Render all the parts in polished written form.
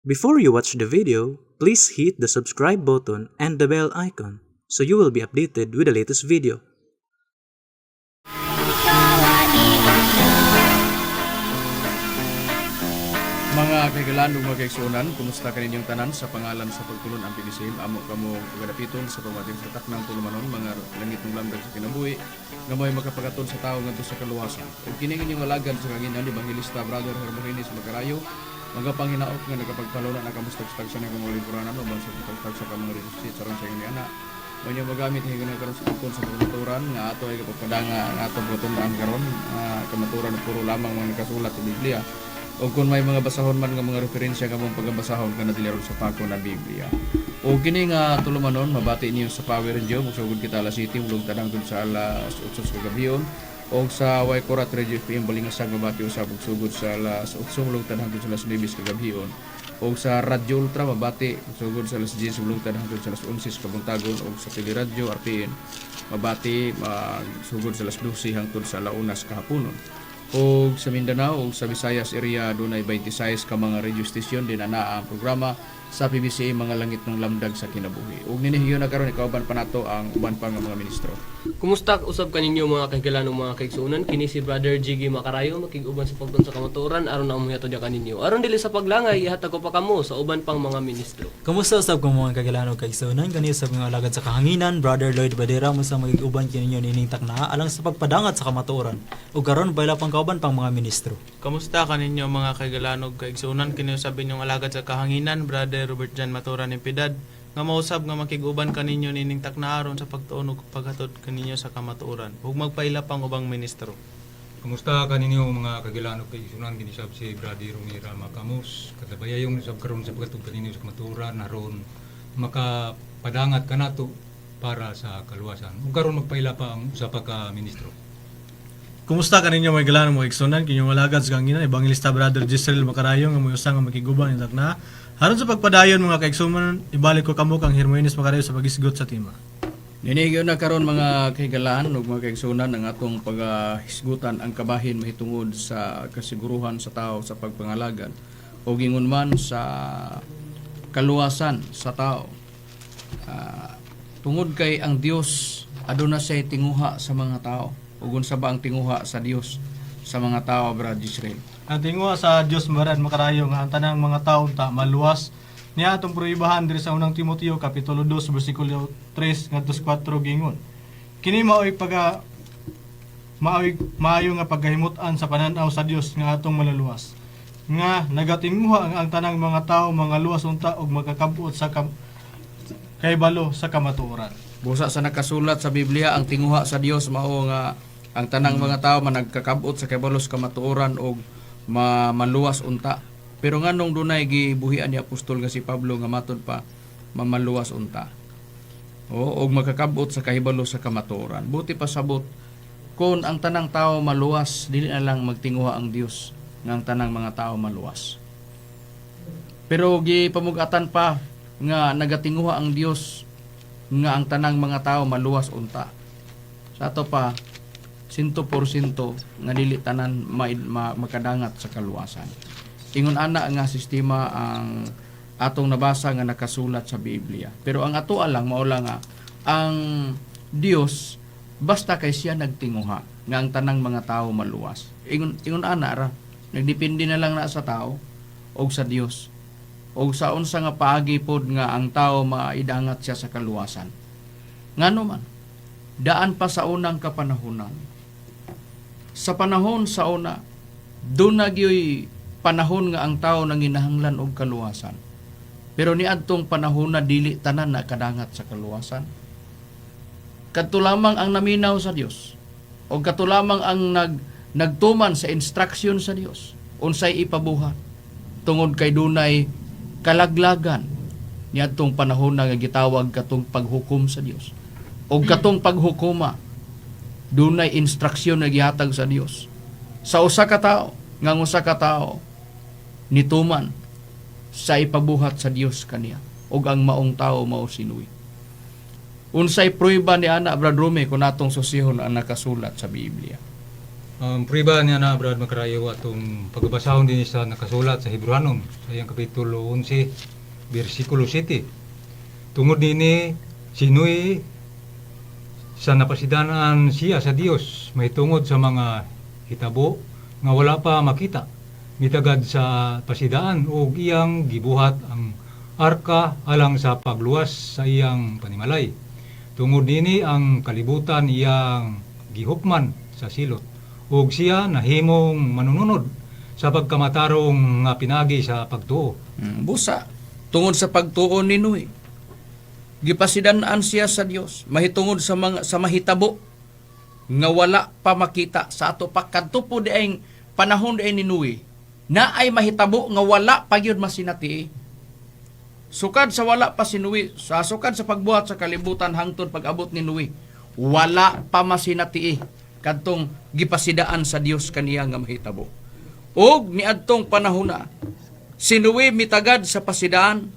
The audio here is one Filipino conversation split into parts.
Before you watch the video, please hit the subscribe button and the bell icon so you will be updated with the latest video. Mga kaigalan ug mga kaigsuonan, kumusta kaninyong tanan sa pangalan sa pagtulon ang PDCM amo kamo pagadapiton sa pamating sa taknang tulumanon mga langit ng lamdag sa kinabuhi nga mo'y makapagaton sa tao ngadto sa kaluwasan. Ug kini inyong alagad sa kanginan Evangelista Brother Hermorinis Magarayo, mga panghinaot nga nagapagpaluna na kamustag-stag sa mga lingkuranan uban sa pagtag sa mga resusit sa sa inyo ana. Mo magamit hingga karon sa pagtulon sa kamaturan nga ato ay kapagpadanga nga ato boton karon kamaturan puro lamang mga nakasulat sa Biblia. O kung may mga basahon man nga mga referensya nga mong pagbasahon ka na dilaro sa pako na Biblia. O kini nga tulumanon, mabati niyo sa Power Radio, magsugod kita alas City, ulog tanang dun sa alas 8 sa kagabiyon. O sa Waikorat Radio FM, balingasag mabati usab magsugod sa alas 8, ulog tanang dun sa alas 9 kagabiyon. O sa Radio Ultra, mabati, magsugod sa alas 10, ulog tanang dun sa alas 11 kabuntagon. O sa Teleradio RPN, mabati, magsugod sa alas 12 hangtod sa launas kahaponon. O sa Mindanao o sa Visayas area dunay 26 ka mga radio station din ana ang programa sa PBCA mga langit ng lamdag sa kinabuhi. Ug ninihiyo na karon ikauban pa nato ang uban pa nga mga ministro. Kumusta usab kaninyo mga kaigalan ng mga kaigsuonan? Kini si Brother Jiggy Macarayo makig-uban sa pagton sa kamatuoran aron na umuyato dia kaninyo. Aron dili sa paglangay ihatag ko pa kamo sa uban pang mga ministro. Kumusta usab ko mga kaigalan og kaigsuonan? Kani sa mga alagad sa kahanginan, Brother Lloyd Badera mo sa magig-uban kininyo nining takna alang sa pagpadangat sa kamatuoran. Ug karon bayla pang kauban pang mga ministro. Kamusta kaninyo mga kaigalanog kaigsuonan? Kini sabi ninyong alagad sa kahanginan, Brother Robert Jan Maturan ng Piedad, nga mausab nga makiguban kaninyo nining taknaaron sa pagtuon ug paghatod kaninyo sa kamatuoran. Ug magpaila pang ubang ministro. Kamusta kaninyo mga kagilanog kaigsuonan? Ginisab si Brother Romira Makamus, katabayayong sab karon sa paghatod kaninyo sa kamatuoran aron makapadangat kanato para sa kaluwasan. Ug karon magpaila pa ang usa pa ka ministro. Kumusta kaninyo mga galan mo igsunan kinyong alagad sa kanginan Evangelista Brother Gisrel Macarayo nga moyo nga makiguban ni takna haron sa pagpadayon mga kaigsunan ibalik ko kamo kang Hermorinis Macarayo sa pagisgot sa tima. Ninigyo na karon mga kaigalan ug mga kaigsunan ang atong paghisgutan ang kabahin mahitungod sa kasiguruhan sa tao sa pagpangalagad o gingon man sa kaluwasan sa tao. Tungod kay ang Dios aduna say tinguha sa mga tao. Ug unsa ba ang tinguha sa Dios sa mga tao, Brad Israel? Ang tinguha sa Dios Brad Macarayo nga ang tanang mga tawo ta maluwas niya atong proibahan diri sa unang Timoteo kapitulo 2 bersikulo 3 ngadto 4 gingon. Kini maoy maayo nga pagkahimutan sa pananaw sa Dios nga atong maluluwas. Nga nagatinguha ang tanang mga tawo mga luwas unta ug magkakabuot sa kaybalo sa kamatuoran. Busa sa nakasulat sa Biblia ang tinguha sa Dios mao nga ang tanang mga tao managkakabot sa kabalos kamatuoran og maluwas unta. Pero nganong dunay gibuhian ni apostol nga si Pablo nga matud pa mamaluwas unta. Og makakabot sa kahibalo sa kamatuoran. Buti pa sabot kun ang tanang tao maluwas dili na lang magtinguha ang Dios nga ang tanang mga tao maluwas. Pero gipamug-atan pa nga nagatinguha ang Dios nga ang tanang mga tao maluwas unta. Sa ato pa 100% nga dili tanan makadangat sa kaluwasan. Ingon ana nga sistema ang atong nabasa nga nakasulat sa Biblia. Pero ang ato lang maula nga ang Dios basta kay siya nagtinguha nga ang tanang mga tao maluwas. Ingon ana ra nagdepende na lang na sa tao o sa Dios. O sa unsa nga paagi pod nga ang tao maidangat siya sa kaluwasan. Ngano man daan pa sa unang kapanahunan. Sa panahon sa una, doon nagyoy panahon nga ang tao nang hinahanglan og kaluwasan. Pero niadtong panahon na dili tanan na kadangat sa kaluwasan. Kadto lamang ang naminaw sa Dios. O kadto lamang ang nagtuman sa instruction sa Dios. Unsay ipabuhat tungod kay dunay kalaglagan niadtong panahon na nga gitawag katong paghukom sa Dios. O katong paghukuma dunay instruksyon na gihatag sa Dios sa usa ka tawo nga usa ka tawo nituman sa ipabuhat sa Dios kaniya ug ang maong tawo mao sinuwi. Unsay prueba ni ana Brad Rome kung natong susihon ang nakasulat sa Biblia. Prueba niya na Brad Makarayo atong pagbasahon din sa nakasulat sa Hebrewanon sa iyang kapitulo 11 bersikulo 7. Tungod nini sinuy sa napasidanan siya sa Dios may tungod sa mga hitabo nga wala pa makita mitagad sa pasidaan ug iyang gibuhat ang arka alang sa pagluwas sa iyang panimalay. Tungod nini ang kalibutan iyang gihukman sa silot ug siya nahimong manununod sa pagkamatarong nga pinagi sa pagtuo. Busa, tungod sa pagtuo ni Noe, gipasidanaan siya sa Dios mahitungod sa mahitabo nga wala pa makita sa ato pa kadto po diayng panahon diay ni Noe na ay mahitabo nga wala pa gyud masinati. Sukad sa wala pa si Noe, sa sukad sa pagbuhat sa kalibutan hangtod pag-abot ni Noe, wala pa masinati kadtong gipasidaan sa Dios kaniya nga mahitabo. Og niadtong panahona si Noe mitagad sa pasidaan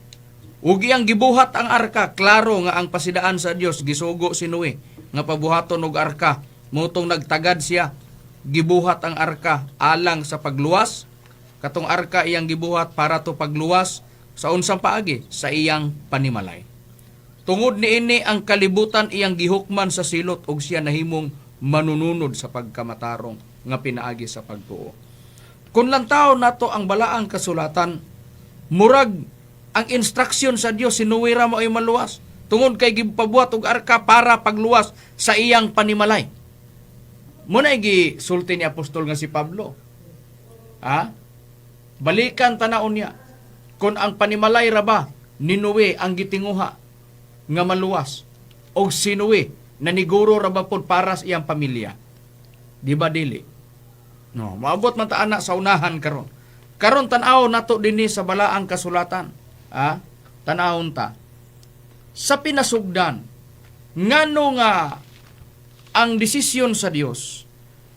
ug iyang gibuhat ang arka. Klaro nga ang pasidaan sa Dios gisugo si Noe nga pabuhaton og arka. Mutong nagtagad siya, gibuhat ang arka alang sa pagluwas. Katong arka iyang gibuhat para to pagluwas sa unsang paagi sa iyang panimalay. Tungod niini ang kalibutan iyang gihukman sa silot ug siya nahimong manununod sa pagkamatarong nga pinaagi sa pagtuo. Kung lantaw nato ang balaang kasulatan, murag ang instruksyon sa Dios sinuwira mo ay maluwas tungod kay gipabuhat og arka para pagluwas sa iyang panimalay. Muna gisulti ni apostol nga si Pablo. Balikan tanaon niya kung ang panimalay ra ba ni Noe ang gitinguha nga maluwas o si Noe na niguro ra ba pod para sa iyang pamilya. Di ba dili? No, maabot man ta ana sa unahan karon. Karon tan-aw nato dinhi sa balaang kasulatan. Tan-awon ta. Sa pinasugdan ngano nga ang desisyon sa Dios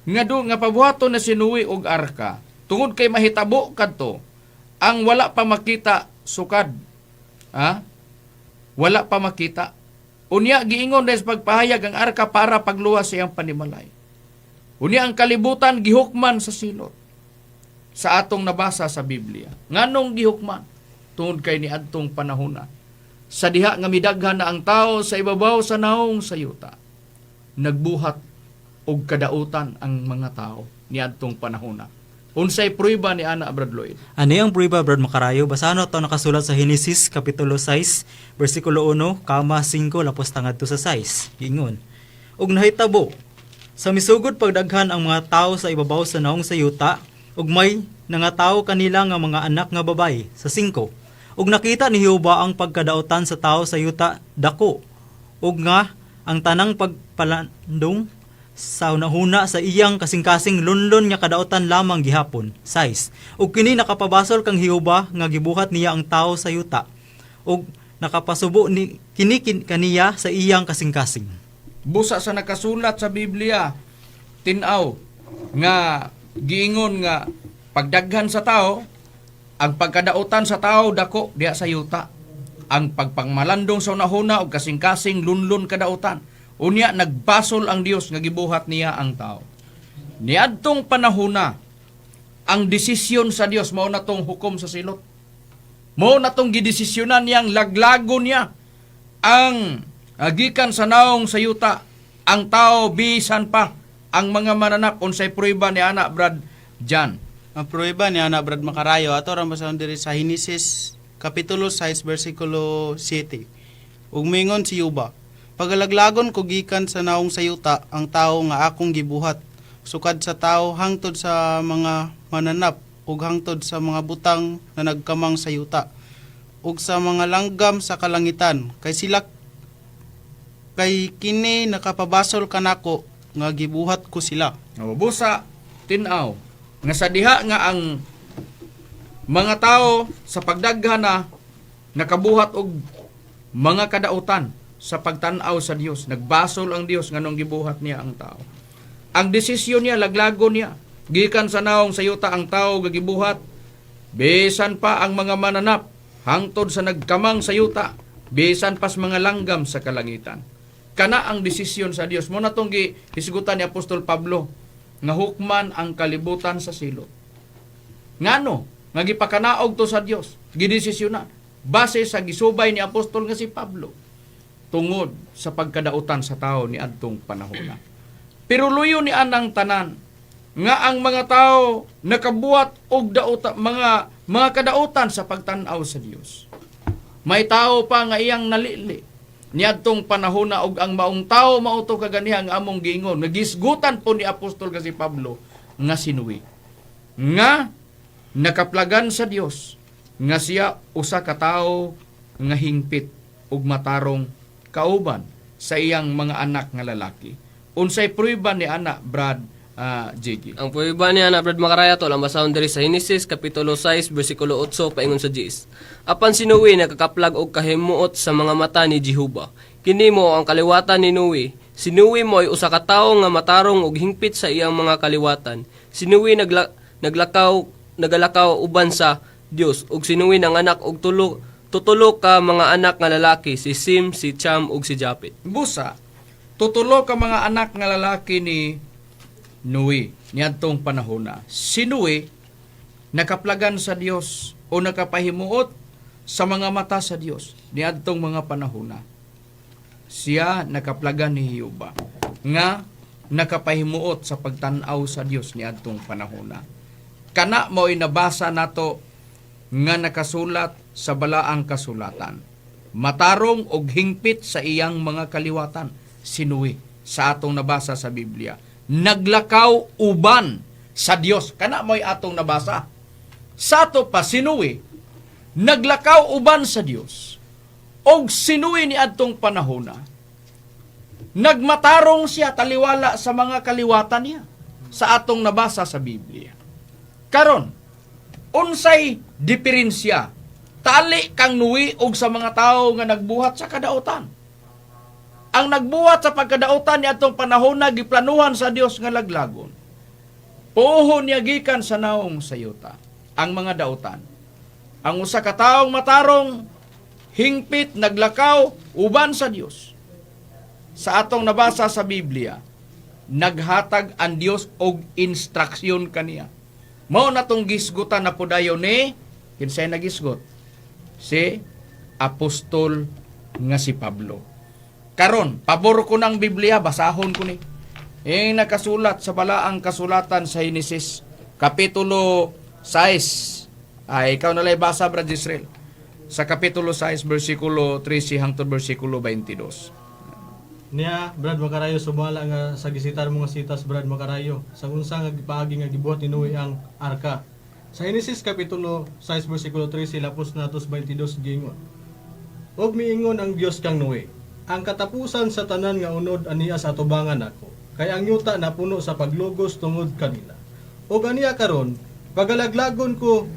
nga pabuhaton na si Noe og arka tungod kay mahitabo kadto ang wala pa makita sukad. Wala pa makita. Unya giingon dahil pagpahayag ang arka para pagluwas sa iyang panimalay. Unya ang kalibutan gihukman sa silot. Sa atong nabasa sa Biblia. Nganong gihukman? Tungod kay niadtong panahona. Sa diha nga midaghan na ang tao sa ibabaw sa naong sayuta. Nagbuhat og kadautan ang mga tao niadtong panahona. Unsay prueba ni Ana Brad Lloyd? Ano yung prueba, Brad Makarayo? Basahan ito nakasulat sa Genesis, Kapitulo 6, versikulo 1, 5, lapos tangad to sa 6. Ingon. Ug nahitabo, sa misugod pagdaghan ang mga tao sa ibabaw sa naong sayuta, ug may nangatawo kanila nga mga anak nga babay, sa 5. Ug nakita ni Jehova ang pagkadautan sa tao sa yuta, dako, ug nga ang tanang pagpalandong sa unahuna sa iyang kasing-kasing lunlon nga kadautan lamang gihapon. 6. Ug kini nakapabasol kang Jehova nga gibuhat niya ang tao sa yuta. Ug nakapasubo ni kini kaniya sa iyang kasing-kasing. Busa sa nakasulat sa Biblia, tin-aw nga giingon nga pagdaghan sa tao, ang pagkadautan sa tao dako diha sa yuta. Ang pagpangmalandong sa unahuna ug kasing-kasing lunlon kadautan. Unya nagbasol ang Dios nga gibuhat niya ang tao. Niadtong panahona, ang desisyon sa Dios mao na tong hukom sa silot. Mao na tong gidesisyonan niyang laglagon niya ang gikan sa naong sayuta ang tao bisan pa ang mga mananap. Unsay prueba ni Ana Brad Jan? Ang prueba ni Ana Brad Makarayo ato ra basahon diri sa Genesis Kapitulo 6 versikulo 7. Ug mingon si Jehova, pagalaglagon ko gikan sa naong sayuta ang tao nga akong gibuhat, sukad sa tao hangtod sa mga mananap ug hangtod sa mga butang na nagkamang sayuta ug sa mga langgam sa kalangitan, kay kini nakapabasol kanako nga gibuhat ko sila. Busa tin-aw nga sa diha nga ang mga tao sa pagdaghan na nakabuhat og mga kadautan sa pagtan-aw sa Dios. Nagbasol ang Dios nganong gibuhat niya ang tao. Ang desisyon niya laglago niya gikan sa naong sayuta ang tao gagibuhat bisan pa ang mga mananap hangtod sa nagkamang sayuta bisan pas mga langgam sa kalangitan. Kana ang desisyon sa Dios. Mo na tong gihisgutan ni Apostol Pablo nga hukman ang kalibutan sa silot. Ngano nga gipakanaog to sa Dios, gidesisyonan base sa gisubay ni apostol nga si Pablo tungod sa pagkadautan sa tao ni adtong panahon. Pero luyo ni anang tanan nga ang mga tao nakabuhat og mga kadautan sa pagtan-aw sa Dios. May tao pa nga iyang nalili niadtong panahon og ang maong tao mauto kaganiha nga among giingon nagisgutan po ni apostol kasi Pablo nga sinuwi nga nakaplagan sa Dios nga siya usa ka tawo nga hingpit ug matarong kauban sa iyang mga anak nga lalaki. Unsay prueba ni ana Brad Jiggy? Ang prueba niya na Brad Makaraya to lang basahon diri sa Genesis kapitulo 6 bersikulo 8 paingon sa 10. Apan si Noe nakakaplag og kahimuot sa mga mata ni Jehova. Kini mo ang kaliwatan ni Noe. Si Noe mo ay usa ka tawo nga matarong og hingpit sa iyang mga kaliwatan. Si Noe nagalakaw uban sa Dios ug si Noe nanganak og tutulo ka mga anak nga lalaki, si Sim, si Cham ug si Japet. Busa, tutulo ka mga anak nga lalaki ni Noe niadtong panahona. Si Noe nakaplagan sa Dios o nakapahimuot sa mga mata sa Dios niadtong mga panahona. Siya nakaplagan ni Jehova nga nakapahimuot sa pagtan-aw sa Dios niadtong panahona. Kana mo'y nabasa nato nga nakasulat sa balaang kasulatan. Matarong og hingpit sa iyang mga kaliwatan si Noe sa atong nabasa sa Biblia. Naglakaw uban sa Dios. Kana mo'y atong nabasa. Sa ato pa si Noe naglakaw uban sa Dios. Og si Noe ni adtong panahona nagmatarong siya taliwala sa mga kaliwatan niya sa atong nabasa sa Biblia. Karon, unsay diferensya tali kang Noe og sa mga tao nga nagbuhat sa kadautan? Ang nagbuhat sa pagkadautan ni atong panahon na giplanuhan sa Dios nga laglagon. Puhon niya gikan sa naong sayuta ang mga dautan. Ang usa ka taong matarong hingpit naglakaw uban sa Dios. Sa atong nabasa sa Biblia, naghatag ang Dios og instruksyon kaniya. Mao natong gisgutan na pudayon ni kinsay nagisgot? Si apostol nga si Pablo. Karon, pabor ko ng Biblia, basahon ko ni. Nakasulat sa balaang kasulatan sa Genesis, kapitulo 6. Ikaw nalay basa, Brad Israel. Sa kapitulo 6, versikulo 13 hangtod versikulo 22. Niya, Brad Makarayo, sumala nga sa gisitar mga sitas, Brad Makarayo, sa unsa nga gipaagi nga gibuhat ni Noe ang arka. Sa Genesis kapitulo 6 versikulo 13 lapos natos 22 gingon. Og miingon ang Dios kang Noe, ang katapusan sa tanan nga unod aniya sa atubangan ako, kay ang yuta napuno sa paglugos tungod kanila. Og aniya karon, pagalaglagon ko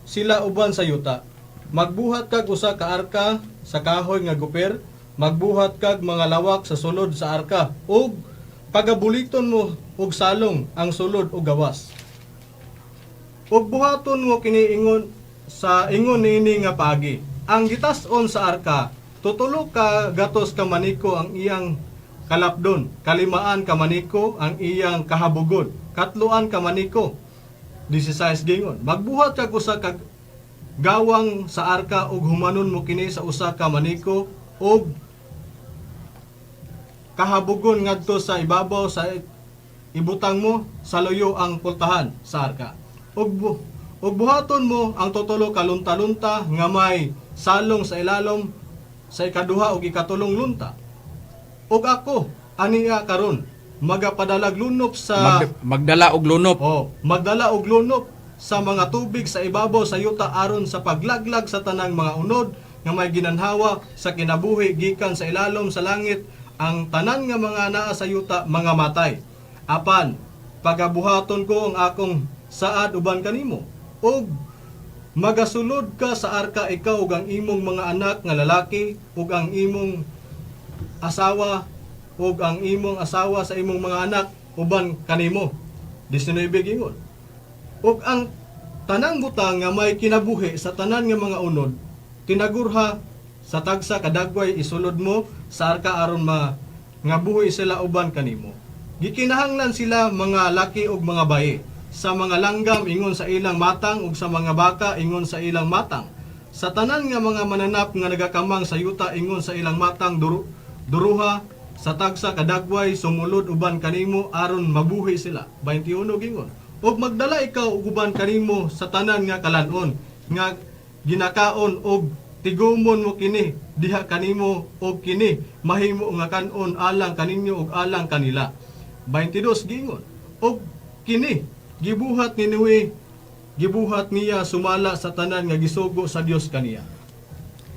sila uban sa yuta. Magbuhat kag usa ka arka sa kahoy nga guper, magbuhat kag mga lawak sa sulod sa arka, og pagabuliton mo og salong ang sulod og gawas. Og buhaton mo kini ingon sa ingon niini nga pagi. Ang gitas-on sa arka, tutulo ka gatos ka maniko ang iyang kalapdon, kalimaan ka maniko ang iyang kahabugon, katluan ka maniko. 16 gingon. Magbuhat kag usa ka gawang sa arka ug humanon mo kini sa usa ka maniko ug kahabugon ngadto sa ibabaw sa ibutang mo sa luyo ang pultahan sa arka. Ug buhaton mo ang tutulo ka lunta-lunta nga may salong sa ilalom sa ikaduha ug ikatulong lunta. Ug ako aniya karon magapadalag lunop sa Magdala og lunop. magdala og lunop sa mga tubig sa ibabaw sa yuta aron sa paglaglag sa tanang mga unod nga may ginanhawa sa kinabuhi gikan sa ilalom sa langit, ang tanan nga mga naa sa yuta mga matay. Apan pagabuhaton ko ang akong saad uban kanimo, og magasulod ka sa arka ikaw ug ang imong mga anak nga lalaki ug ang imong asawa ug ang imong asawa sa imong mga anak uban kanimo. 19 gingon. Ug ang tanang butang nga may kinabuhi sa tanan nga mga unod, tinagurha sa tagsa kadagway isulod mo sa arka aron nga buhi sila uban kanimo. Gikinahanglan sila mga laki ug mga bayi. Sa mga langgam ingon sa ilang matang ug sa mga baka ingon sa ilang matang. Sa tanan nga mga mananap nga nagakamang sa yuta ingon sa ilang matang duruha sa tagsa kadagway sumulod uban kanimo aron mabuhi sila. 21 gingon. Ug magdala ikaw ug uban kanimo sa tanan nga kalanon nga ginakaon og tigumon mo kini diha kanimo og kini mahimo nga kanon alang kaninyo ug alang kanila. 22 gingon. Og kini gibuhat ni Noe, gibuhat niya sumala sa tanan nga gisugo sa Dios kaniya.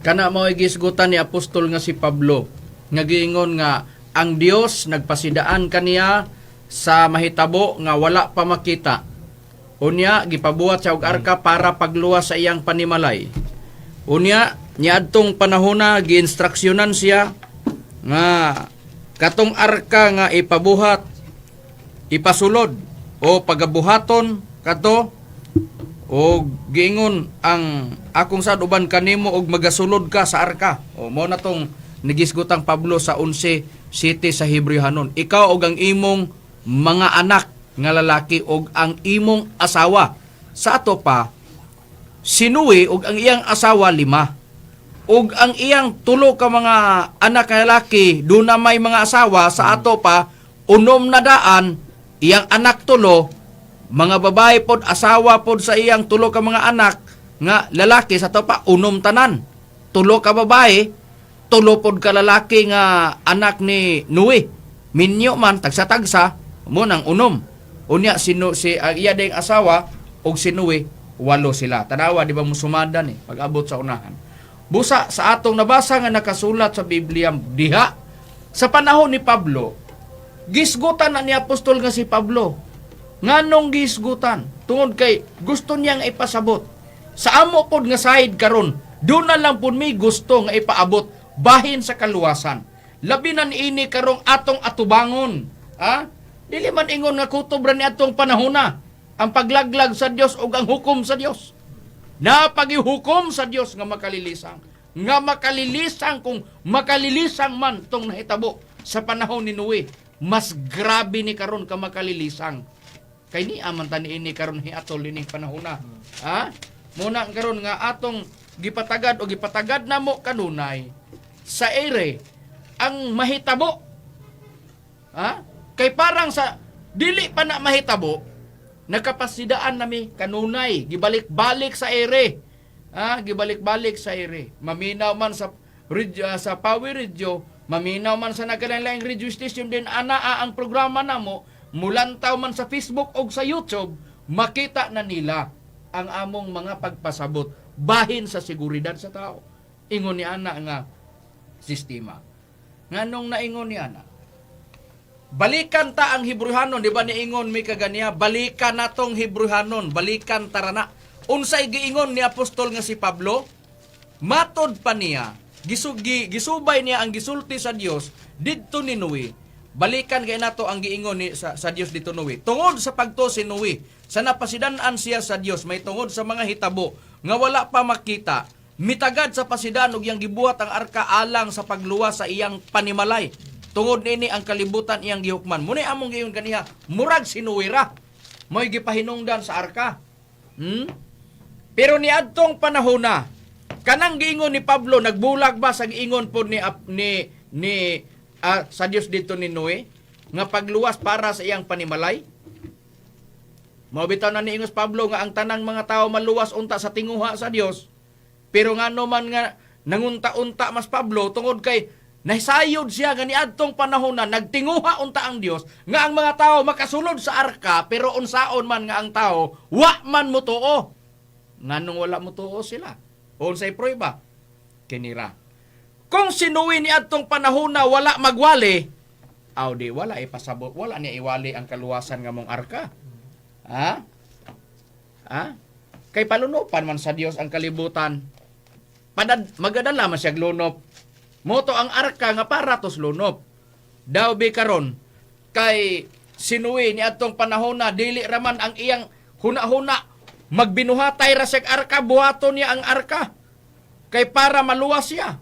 Kana mao gisgutan ni apostol nga si Pablo nga giingon nga ang Dios nagpasidaan kaniya sa mahitabo nga wala pa makita. Unya gipabuhat siya og arka para pagluwas sa iyang panimalay. Unya niadtong panahona giinstruksyonan siya nga katong arka nga ipabuhat ipasulod o pagabuhaton kato o giingon ang akong sad uban kanimo og magasulod ka sa arka. O mao na tong nagisgutang Pablo sa 11:7 sa Hebrehanon. Ikaw og ang imong mga anak nga lalaki og ang imong asawa. Sa ato pa si Noe og ang iyang asawa 5. Og ang iyang 3 ka mga anak nga lalaki do na may mga asawa. Sa ato pa 6 na daan iyang anak 3, mga babae pod asawa pod sa iyang 3 ka mga anak nga lalaki. Sa ato pa 6 tanan, 3 ka babae, 3 pod ka lalaki nga anak ni Noe. Minyo man tagsa-tagsa mo nang 6. Unya si iya ding asawa og si Noe 8 sila. Tanawa di ba mo sumadan pag-abot sa unahan. Busa sa atong nabasa nga nakasulat sa Biblia diha sa panahon ni Pablo, gisgutan na ni apostol nga si Pablo. Nganong gisgutan? Tungod kay gusto niya nga ipasabot. Sa amo pod nga side karon, doon na lang pod may gusto nga ipaabot bahin sa kaluwasan. Labi na niini karong atong atubangon. Ha? Dili man ingon nga kutob ra ni atong panahona ang paglaglag sa Dios ug ang hukom sa Dios. Napagihukom sa Dios nga makalilisang. Nga makalilisang kung makalilisang man tong nahitabo sa panahon ni Noe. Mas grabe ni karon ka makalilisang. Kay ni aman tani ini karon hiatol ining panahona. Ha? Muna karon nga atong gipatagad o gipatagad namo kanunay sa ere ang mahitabo. Ha? Kay parang sa dili pa na mahitabo, nakapasidaan nami kanunay gibalik-balik sa ere. Ha? Gibalik-balik sa ere. Maminaw man sa sa Power Radio, maminaw man sa nagkalain-laing radio station din anaa ang programa namo, mulantaw man sa Facebook o sa YouTube, makita na nila ang among mga pagpasabot bahin sa seguridad sa tao. Ingon ni ana nga sistema. Nganong naingon ni ana? Balikan ta ang Hebrehanon, di ba niingon mi kaganiya, balikan natong Hebrehanon, balikan tarana. Unsay giingon ni apostol nga si Pablo? Matod pa niya, gisubay niya ang gisulti sa Dios didto ni Noe. Balikan kay nato ang giingon ni sa Dios dito Noe. Tungod sa pagto si Noe, sa napasidan-an siya sa Dios, may tungod sa mga hitabo nga wala pa makita, mitagad sa pasidan og iyang gibuhat ang arka alang sa pagluwas sa iyang panimalay. Tungod nini ang kalibutan iyang gihukman. Muna among giyon kaniya, murag si Noe ra. Mo'y gipahinungdan sa arka. Pero ni adtong panahon na, kanang giingon ni Pablo, nagbulag ba sa giingon po sa Dios dito ni Noe, nga pagluwas para sa iyang panimalay? Mabitaw na niingos Pablo nga ang tanang mga tao maluwas unta sa tinguha sa Dios. Pero nga naman nga nangunta-unta mas Pablo tungod kay nahisayod siya nga niadtong panahon na nagtinguha unta ang Dios nga ang mga tao makasulod sa arka, pero unsaon man nga ang tao wa man mutuo. Nganong wala mutuo sila? Unsay prueba? Kinira. Kung sinuwi ni adtong panahon na wala magwali, di wala ipasabot, wala niya iwali ang kaluwasan nga mong arka. Ha? Kay palunupan man sa Dios ang kalibutan. Magadala man siya glunop. Moto ang arka nga para tos lunop. Daw bi karon kay sinuwi ni adtong panahon na dili raman ang iyang huna-huna magbinuhatay ra sa arka, buhaton niya ang arka kay para maluwas siya.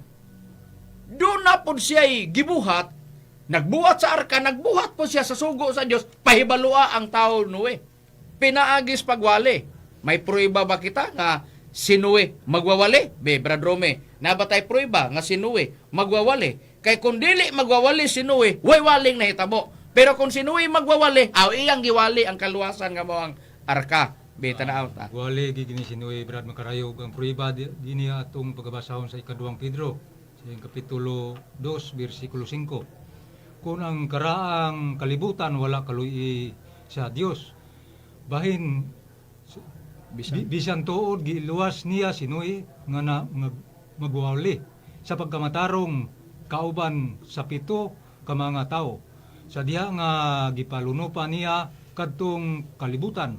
Doon na pod siya gibuhat nagbuhat sa arka, nagbuhat po siya sa sugo sa Dios, pahibalua ang tao Noe. Pinaagis pagwali. May prueba ba kita nga si Noe magwawali? Be, Brad Rome, nabatay prueba nga si Noe magwawali. Kay kung dili magwawali si Noe, way waling nahitabo. Pero kung si Noe magwawali, iyang giwali ang kaluwasan nga mo ang arka. Be, tanaw ta. Wali gini sinuwi Brad Makarayog ang prueba gini atong pagbasahon sa ikaduhang Pedro sa kapitulo 2 bersikulo 5. Kung ang karaang kalibutan wala kaluy sa Dios, bahin bisan tuod giluwas niya sinuwi nga magwali sa pagkamatarong kauban sa pito ka mga tao. Sa diha nga gipalunupa niya kadtong kalibutan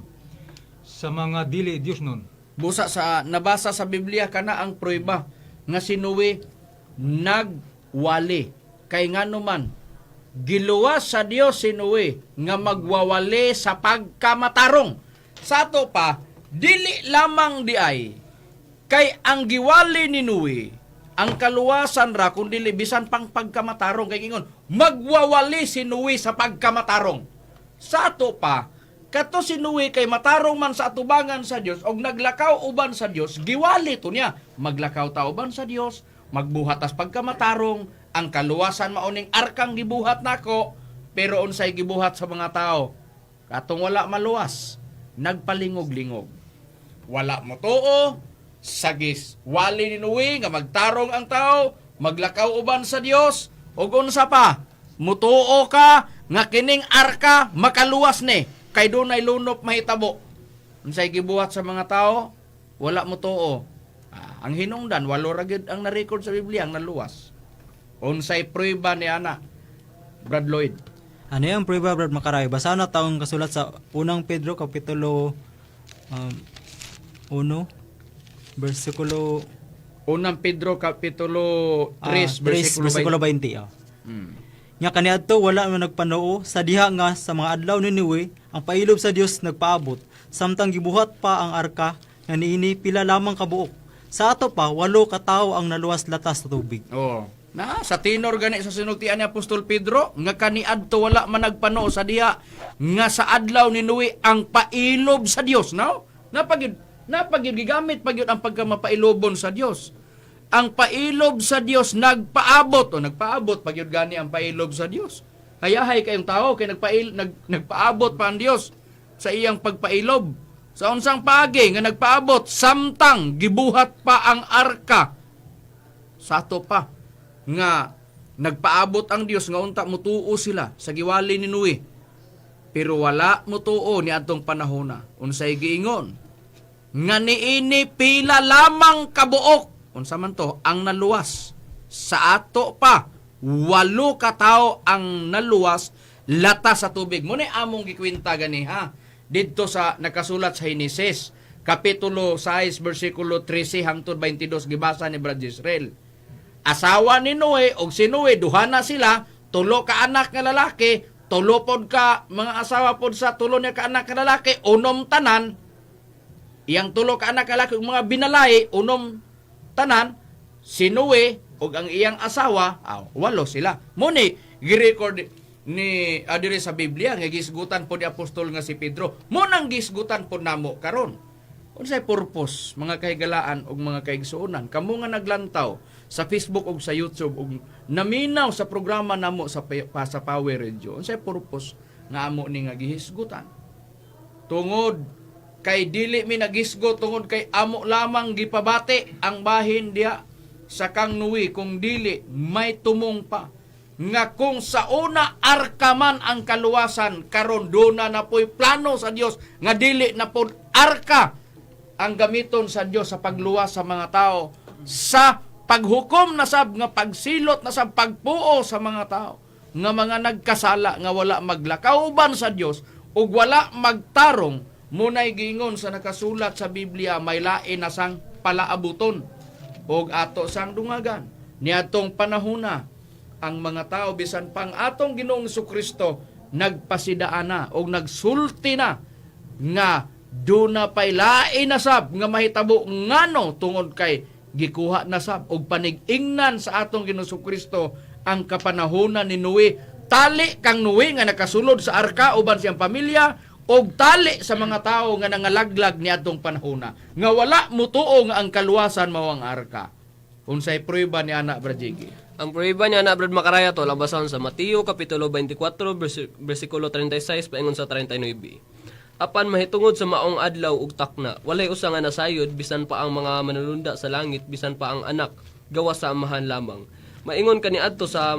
sa mga dili Dios nun. Busa sa nabasa sa Biblia kana ang prueba nga si Noe nagwali. Kay ngano man giluwas sa Dios si Noe nga magwawali sa pagkamatarong. Sa ato pa dili lamang di ay kay ang giwali ni Noe ang kaluwasan ra kun dili bisan pang pagkamatarong kay ingon magwawali si Noe sa pagkamatarong. Sa ato pa kato si Noe kay matarong man sa atubangan sa Dios og naglakaw uban sa Dios, giwali to niya. Maglakaw ta uban sa Dios, magbuhat as pagkamatarong, ang kaluwasan mauning arkang gibuhat nako, pero unsay gibuhat sa mga tao? Katong wala maluwas, nagpalingog-lingog. Wala mo tuo, sagis. Wali ni Noe nga magtarong ang tao, maglakaw uban sa Dios, ug unsa pa? Mutuo ka nga kining arka makaluwas ni. Kay doon ay lunop mahitabo. Unsay gibuhat sa mga tao, wala mo tuo. Ang hinungdan, walo ragid ang na-record sa Biblia, ang naluwas. Unsay prueba ni ana, Brad Lloyd? Ano yung prueba, Brad Makaray? Basa na taong kasulat sa unang Pedro, kapitulo 1, versikulo... Unang Pedro, kapitulo 3, versikulo 20. Nga kaniadto wala man nagpanoo sa diha nga sa mga adlaw ni Noe ang pailob sa Dios nagpaabot samtang gibuhat pa ang arka nga niini pila lamang kabuok. Sa ato pa 8 ka tawo ang naluwas latas sa tubig. Oh. Sa tinor gani sa sinultian ni Apostol Pedro nga kaniadto wala man nagpanoo sa diha nga sa adlaw ni Noe ang pailob sa Dios, no? Napagid gigamit pagyud ang pagkamapailobon sa Dios. Ang pailob sa Dios nagpaabot pagyud gani ang pailob sa Dios. Hayahay kayong tao kay nagpaabot pa ang Dios sa iyang pagpailob. Sa unsang paagi nga nagpaabot samtang gibuhat pa ang arka. Sa ato pa nga nagpaabot ang Dios nga unta mutuo sila sa giwali ni Noe. Pero wala mutuo ni adtong panahona. Unsay giingon? Nga niini pila lamang kabuok. Unsa man to ang naluwas. Sa ato pa 8 ka tawo ang naluwas latas sa tubig. Muna among gikwenta gani ha. Didto sa nakasulat sa Henesis kapitulo 6 bersikulo 13 hangtod 22 gibasa ni Brad Israel. Asawa ni Noe og si Noe duha na sila, 3 ka anak nga lalaki, 3 pod ka mga asawa pod sa 3 niya ka anak nga lalaki, 6 tanan. Iyang 3 ka anak nga lalaki ug mga binalay, 6 tanan, si Noe o ang iyang asawa, 8 sila. Muni, girecord ni adire sa Biblia, nga gisgutan po ni Apostol nga si Pedro. Munang gisgutan po namo karon. Unsay purpose, mga kahigalaan o mga kaigsuonan? Kamo nga naglantaw sa Facebook o sa YouTube o naminaw sa programa namo sa Power Radio. Unsay purpose nga amo ni nga gihisgutan? Tungod kay dili mi nagisgo tungod kay amo lamang gipabati ang bahin diha sa kang Noe kung dili may tumong pa nga kung sa una arka man ang kaluwasan karon duna na po'y plano sa Dios nga dili na pod arka ang gamiton sa Dios sa pagluwas sa mga tao sa paghukom na sab nga pagsilot na sab pagpuo sa mga tao nga mga nagkasala nga wala maglakawban sa Dios ug wala magtarong. Munay gingon sa nakasulat sa Biblia may lain na sang palaabuton og ato sang dungagan niadtong panahona ang mga tao bisan pang atong Ginoong Jesucristo nagpasidaan na og nagsulti na nga do na pay lain na sab nga mahitabo ngano tungod kay gikuha na sab og panig-ingnan sa atong Ginoong Jesucristo ang kapanahona ni Noe tali kang Noe nga nakasulod sa arka uban siyang pamilya, og tali sa mga tao nga nangalaglag niadtong panahona nga wala mutuo nga ang kaluwasan mao ang arka. Unsay prueba ni ana Brajigi? Ang prueba niya na Brad Makaraya to labasan sa Mateo kapitulo 24 bersikulo 36 paingon sa 39. Apan mahitungod sa maong adlaw ug takna, walay usa nga nasayod bisan pa ang mga manulunda sa langit, bisan pa ang anak gawa sa amahan lamang. Maingon kaniadto sa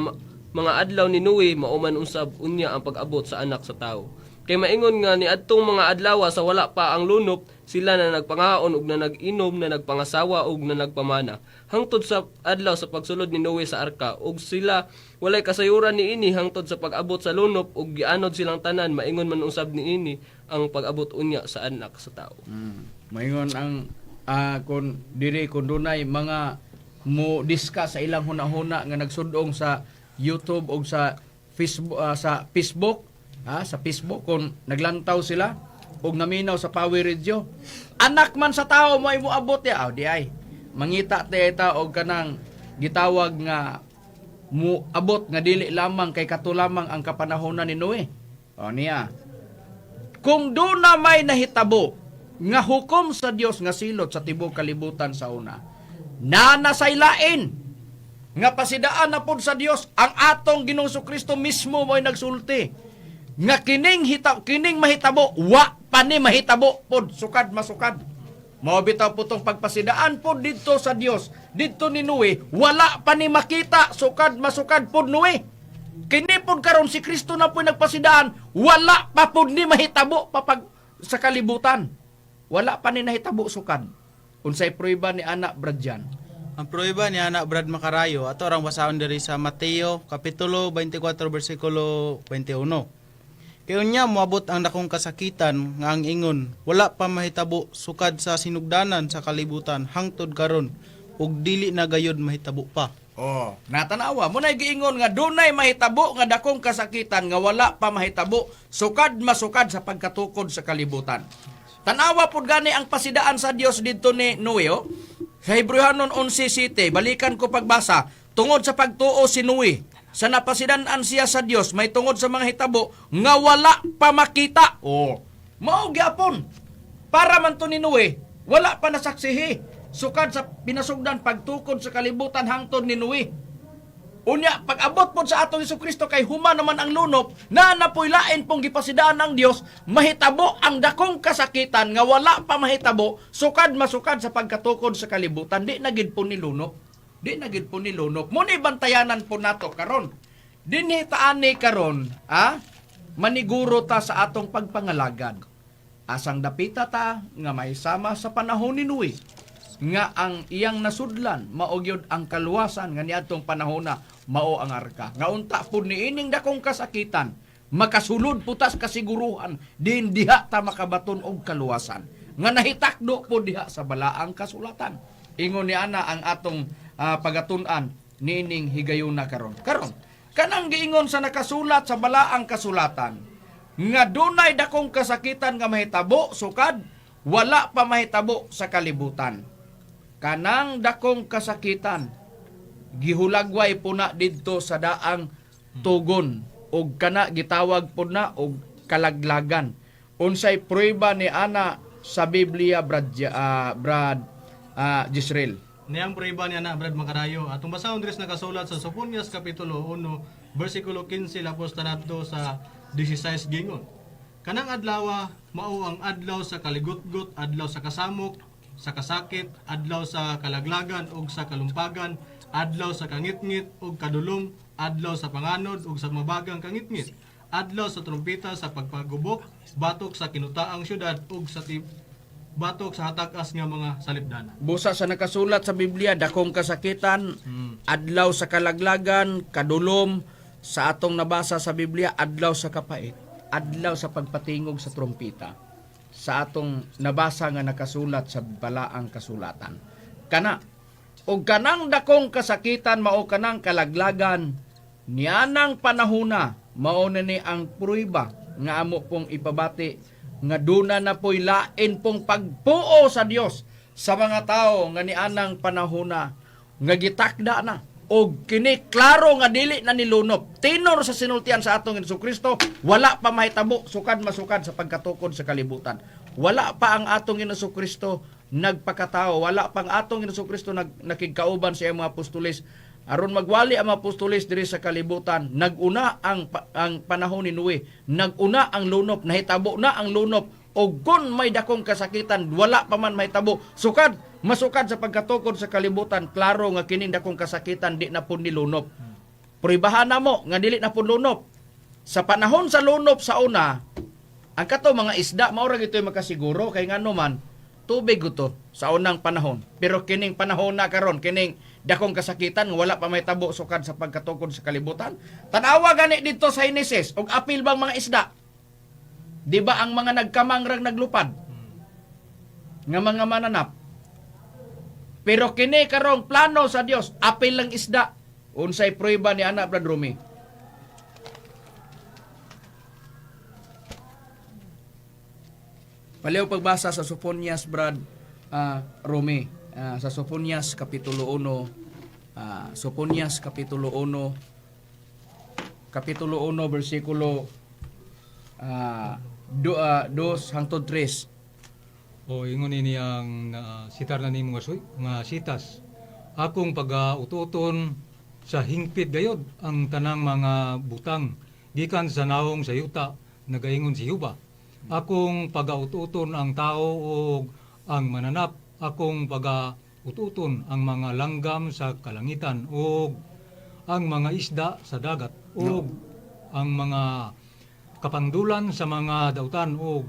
mga adlaw ni Noe mauman usab unya ang pag-abot sa anak sa tao. Kay maingon nga ni adtong mga adlaw sa wala pa ang lunop, sila na nagpangaon ug na nag-inom, na nagpangasawa ug na nagpamana. Hangtod sa adlaw sa pagsulod ni Noe sa arka, ug sila walay kasayuran ni ini hangtod sa pag-abot sa lunop ug gianod silang tanan, maingon man usab ni ini ang pag-abot unya sa anak sa tao. Maingon ang kun diri kun dunay mga mo discuss sa ilang hunahuna nga nagsudong sa YouTube o sa Facebook, sa Facebook kung naglantaw sila og naminaw sa Power Radio. Anak man sa tao mo moabot ya, di ay. Mangita ta og kanang gitawag nga moabot nga dili lamang kay kato lamang ang kapanahonan ni Noe. O niya. Kung doon na may nahitabo nga hukom sa Dios nga silot sa tibuok kalibutan sa una, na nasaylain nga pasidaan na pod sa Dios ang atong Ginoong Kristo mismo mo'y nagsulti nga kining mahitabo wa pa ni mahitabo pod sukad masukad. Mao bitaw putong pagpasidaan pod didto sa Dios didto ni Noe, wala pa ni makita sukad masukad pod Noe. Kini pod karon si Kristo na po nagpasidaan, wala pa pod ni mahitabo papag sa kalibutan. Wala pa ni nahitabo sukad. Unsay prueba ni anak Bradjan? Ang prueba ni anak Brad Macarayo ato orang basahon diri sa Mateo kapitulo 24 bersikulo 21. Kay unya moabot ang dakong kasakitan nga ang ingon wala pa mahitabo sukad sa sinugdanan sa kalibutan hangtod karon ug dili na gayud mahitabo pa. Oh, natanawa mo na giingon nga dunay mahitabo nga dakong kasakitan nga wala pa mahitabo sukad masukad sa pagkatukod sa kalibutan. Tanawa pud gani ang pasidaan sa Dios didto ni Noe. Sa Hebrehanon 11:7, balikan ko pagbasa, tungod sa pagtuo si Noe, sa napasidan-an siya sa Dios, may tungod sa mga hitabo nga wala pa makita. Oh, mao gyapon. Para man to ni Noe, wala pa nasaksihi sukad sa pinasugdan pagtukod sa kalibutan hangtod ni Noe. Unya, pag-abot po sa atong Jesucristo kay human naman ang lunop, na napoy lain pong gipasidaan ng Dios, mahitabo ang dakong kasakitan nga wala pa mahitabo, sukad masukad sa pagkatukod sa kalibutan, di nagid po ni lunop. Di nagid po ni lunop. Muni bantayanan po nato karon. Dinitaani karon, maniguro ta sa atong pagpangalagad. Asang dapita ta nga may sama sa panahon ni Noe, nga ang iyang nasudlan maogyod ang kaluwasan nga niadtong panahona mao ang arka. Nga unta pud niining dakong kasakitan makasulod putas kasiguruhan din diha ta makabaton og kaluwasan nga nahitakdo pud diha sa balaang kasulatan. Ingon ni ana ang atong pagatun-an niining higayuna karon. Kanang giingon sa nakasulat sa balaang kasulatan nga dunay dakong kasakitan nga mahitabo sukad wala pa mahitabo sa kalibutan. Kanang dakong kasakitan gihulagway po na didto sa daang tugon og kana gitawag po na og kalaglagan. Unsay prueba ni ana sa Biblia Brad Jisrael? Niyang prueba ni anak Brad Macarayo atong basahon diri nakasulat sa Sofonias kapitulo 1 bersikulo 15 lapos tanadto sa 16 gingon. Kanang adlaw mao ang adlaw sa kaligutgot, adlaw sa kasamok, sa kasakit, adlaw sa kalaglagan ug sa kalumpagan, adlaw sa kangitngit ug kadulom, adlaw sa panganod ug sa mabagang kangitngit, adlaw sa trumpeta sa pagpagubok, batok sa kinutaang syudad ug sa batok sa hatakas nga mga salibdana. Busa sa nakasulat sa Biblia dakong kasakitan, adlaw sa kalaglagan, kadulom, sa atong nabasa sa Biblia adlaw sa kapait, adlaw sa pagpatingog sa trumpeta. Sa atong nabasa nga nakasulat sa balaang kasulatan. Kana og kanang dakong kasakitan mao kanang kalaglagan nianang panahona mao na ni ang prueba nga amo pong ipabati nga duna na po'y lain pong pagpuo sa Dios sa mga tao nga nianang panahona nga gitakda na og kini klaro nga dili na nilunop. Tinor sa sinultian sa atong Jesucristo, wala pa mahitabo sukad masukad sa pagkatukod sa kalibutan. Wala pa ang atong Jesucristo nagpakatao, wala pa ang atong Jesucristo nakigkauban sa iyang mga apostoles. Aron magwali ang mga apostoles diri sa kalibutan, naguna ang panahon ni Noe, naguna ang lunop, nahitabo na ang lunop, o kung may dakong kasakitan, wala pa man mahitabo sukad masukad sa pagkatukod sa kalibutan. Klaro nga kining dakong kasakitan di na pud nilunop. Pruibahan na mo nga dili na pud lunop. Sa panahon sa lunop sa una, ang kato mga isda maura gito'y makasiguro kay ngano man tubig to sa unang panahon. Pero kining panahon na karon, kining dakong kasakitan wala pa mahitabo sukad sa pagkatukod sa kalibutan. Tanawa gani dito sa Henesis og apil bang mga isda. Di ba ang mga nagkamangrang naglupad nga mga mananap? Pero kini karong plano sa Dios, apil lang isda. Unsay prueba ni anak Brad Rumi? Paliw pagbasa sa Sophonias Brad Rumi, sa Sophonias kapitulo 1, Sophonias kapitulo 1 bersikulo 2 hangtod 3. O ingon ini ang sitar na nimo nga sitas. Akong pag-ututon sa hingpit gayod ang tanang mga butang gikan sa naong sa yuta nagaingon si Yuba. Akong pag-ututon ang tao o ang mananap. Akong pag-ututon ang mga langgam sa kalangitan o ang mga isda sa dagat o ang mga kapandulan sa mga dautan o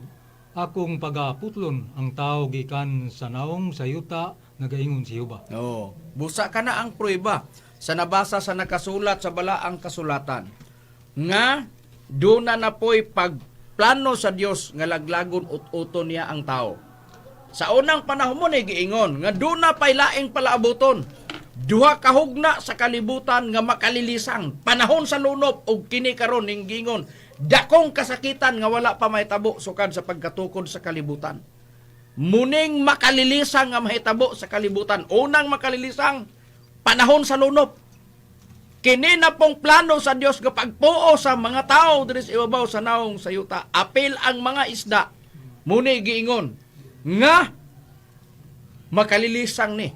akong pagaputlon ang tao gikan sa naong sa yuta nagaingon si Yuba. Busa ka na ang prueba sa nabasa sa nakasulat sa balaang kasulatan nga duna na po'y pagplano sa Dios nga laglagon ut-uton niya ang tao. Sa unang panahon mo ni giingon nga duna pay laing palaabuton. Duha kahugna sa kalibutan nga makalilisang panahon sa lunop og kini karon ning giingon dakong kasakitan nga wala pa mahitabo sukad sa pagkatukod sa kalibutan. Muning makalilisang nga mahitabo sa kalibutan. Unang makalilisang panahon sa lunop. Kini na pong plano sa Dios nga pagpuo sa mga tao diri sa ibabaw sa naong sa yuta. Apil ang mga isda. Muni giingon nga makalilisang ni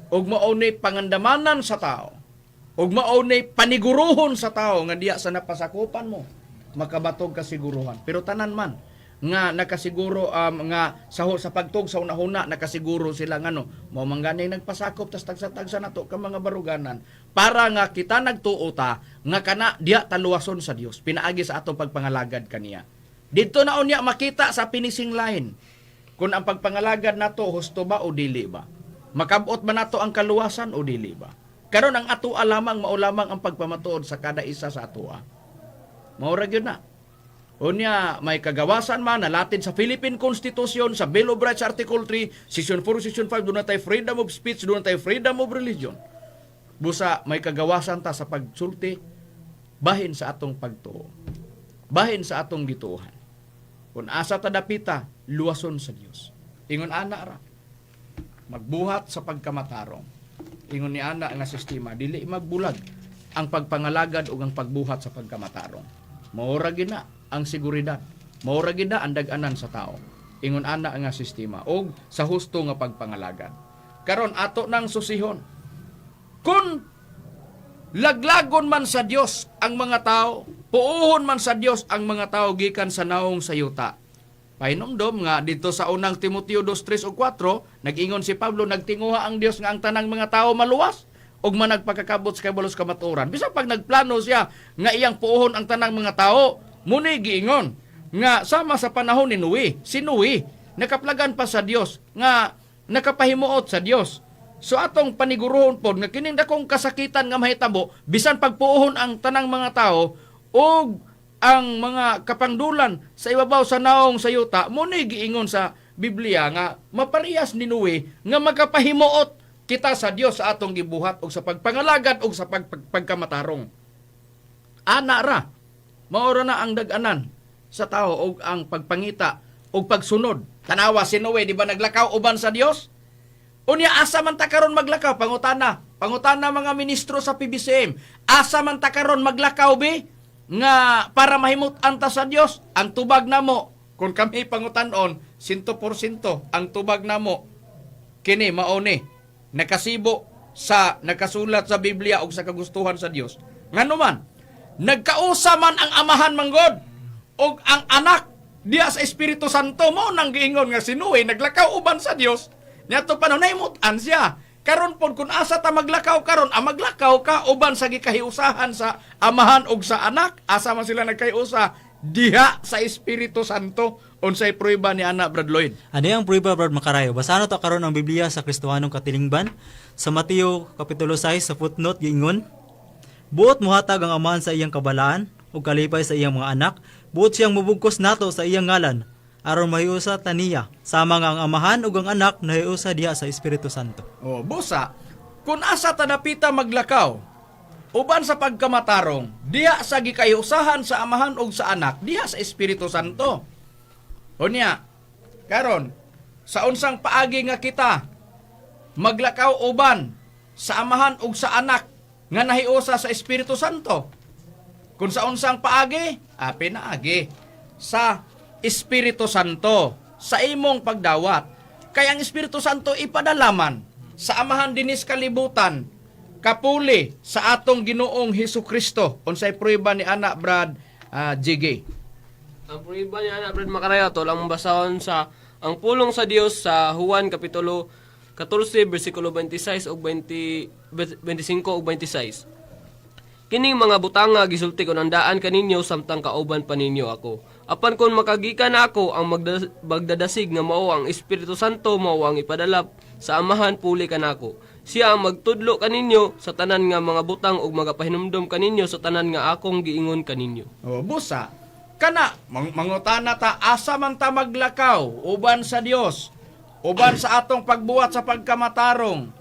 ug maunay pangandamanan sa tao ug maunay paniguruhon sa tao nga diya sa napasakupan mo makabatog kasiguruhan. Pero tanan man nga nakasiguro nga sa pagtug sa una-una nakasiguro sila ngano mao mangganay nagpasakop tas tagsa-tagsa nato ka mga baruganan para nga kita nagtuota nga kana diya taluwason sa Dios pinaagi sa atong pagpangalagad kaniya. Dito na unya makita sa finishing line kung ang pagpangalagad nato husto ba o dili ba. Makabot ba nato ang kaluwasan o dili ba? Karon ang atoa lamang mao lamang ang pagpamatuod sa kada isa sa atoa. Maura gyud na. Unya may kagawasan man nalatid sa Philippine Constitution sa Bill of Rights Article 3, Section 4, Section 5 doon tay freedom of speech, doon tay freedom of religion. Busa may kagawasan ta sa pagsulti bahin sa atong pagtuo. Bahin sa atong gituohan. Kung asa ta dapita luwason sa Dios. Ingon ana ra magbuhat sa pagkamatarong. Ingon ni ana nga sistema dili magbulag ang pagpangalagad ug ang pagbuhat sa pagkamatarong. Maura gid na ang seguridad. Maura gid na ang dag-anan sa tao. Ingon ana nga sistema ug sa husto nga pagpangalagad. Karon ato nang susihon. Kung laglagon man sa Dios ang mga tao, puuhon man sa Dios ang mga tao gikan sa naong sayuta. Pahinomdom nga dito sa unang Timoteo 2:3 o 4, nag-ingon si Pablo nagtinguha ang Dios nga ang tanang mga tao maluwas ug managpakakabot sa kabulos kamatuoran. Bisan pag nagplano siya nga iyang puuhon ang tanang mga tao, muni giingon nga sama sa panahon ni Noe, si Noe nakaplagan pa sa Dios nga nakapahimuot sa Dios. So atong paniguruhon pod nga kining dakong kasakitan nga mahitabo bisan pagpuuhon ang tanang mga tao ug ang mga kapangdulan sa ibabaw sa naong sayuta muni giingon sa Biblia nga maparehas ni Noe nga magapahimuot kita sa Dios sa atong gibuhat ug sa pagpangalagad ug sa pagkamatarong. Ana ra maoro na ang dag-anan sa tao ug ang pagpangita ug pagsunod. Tanawa si Noe di ba naglakaw uban sa Dios? Unya asa man ta karon maglakaw pangutana? Pangutana mga ministro sa PBCM, asa man ta karon maglakaw be nga para mahimut-an ta sa Dios? Ang tubag namo kung kami pangutanon 100% ang tubag namo kini maone nakasibo sa nakasulat sa Biblia ug sa kagustuhan sa Dios. Nganuman nagkausa man ang amahan manggod ug ang anak diya sa Espiritu Santo mo nang giingon nga si Noe naglakaw uban sa Dios. Niadto pa no nahimut-an siya. Karon pod kung asa ta maglakaw karon, maglakaw ka uban sa gikahiusahan sa amahan ug sa anak, asa man sila nagkahiusa diha sa Espiritu Santo. Unsay prueba ni ana Brad Lloyd? Ano ang prueba, Brad Makarayo? Basahan to karon ang Biblia sa Kristohanong Katilingban sa Mateo kapitulo 6 sa footnote giingon, buot muhatag ang amahan sa iyang kabalaan ug kalipay sa iyang mga anak, buot siyang mubugkos nato sa iyang ngalan aron mahiusa taniya sama nga ang amahan ug ang anak nahiusa diha sa Espiritu Santo. O busa, kung asa ta dapita maglakaw uban sa pagkamatarong diha sa gikahiusahan sa amahan ug sa anak diha sa Espiritu Santo. Unya, karon sa unsang paagi nga kita maglakaw uban sa amahan ug sa anak nga nahiusa sa Espiritu Santo. Kung sa unsang paagi, pinaagi sa Espiritu Santo sa imong pagdawat. Kaya ang Espiritu Santo ipadalaman sa amahan dinis kalibutan kapuli sa atong Ginoong Hesukristo. Unsay prueba ni ana Brad JG? Ang prueba niya na Brad Makarayo to lang basahon sa ang pulong sa Dios sa Juan kapitulo 14 bersikulo 26 ug 25 ug 26. Kining mga butanga gisulti ko ng daan kaninyo samtang kauban pa ninyo ako. Apan kung makagikan ako ang magdadasig nga mao ang Espiritu Santo mao ang ipadala sa amahan puli kanako. Siya ang magtudlo kaninyo sa tanan nga mga butang ug magapahinumdom kaninyo sa tanan nga akong giingon kaninyo. O busa, kana mangutana ta asa man ta maglakaw uban sa Dios, uban sa atong pagbuhat sa pagkamatarong,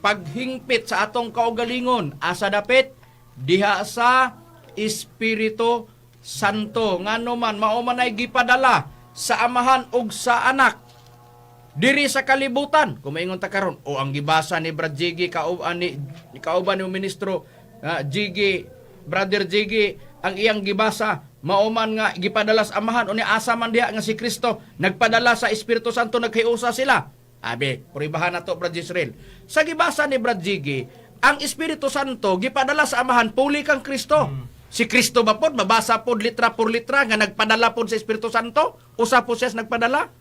paghingpit sa atong kaugalingon, asa dapit diha sa Espiritu Santo. Ngano man mao man ay gipadala sa amahan ug sa anak diri sa kalibutan. Kumaingon ta karon o ang gibasa ni Brad Jiggy kauban ni ministro Jiggy, Brother Jiggy, ang iyang gibasa mao man nga gipadala sa amahan unya asa man diha nga si Kristo nagpadala sa Espiritu Santo naghiusa sila. Abi, puribahan nato Brad Israel. Sa gibasa ni Brad Jiggy, ang Espiritu Santo gipadala sa amahan puli kang Kristo. Si Kristo ba pod mabasa pod litra por litra nga nagpadala pod sa Espiritu Santo? Usa po siya nagpadala?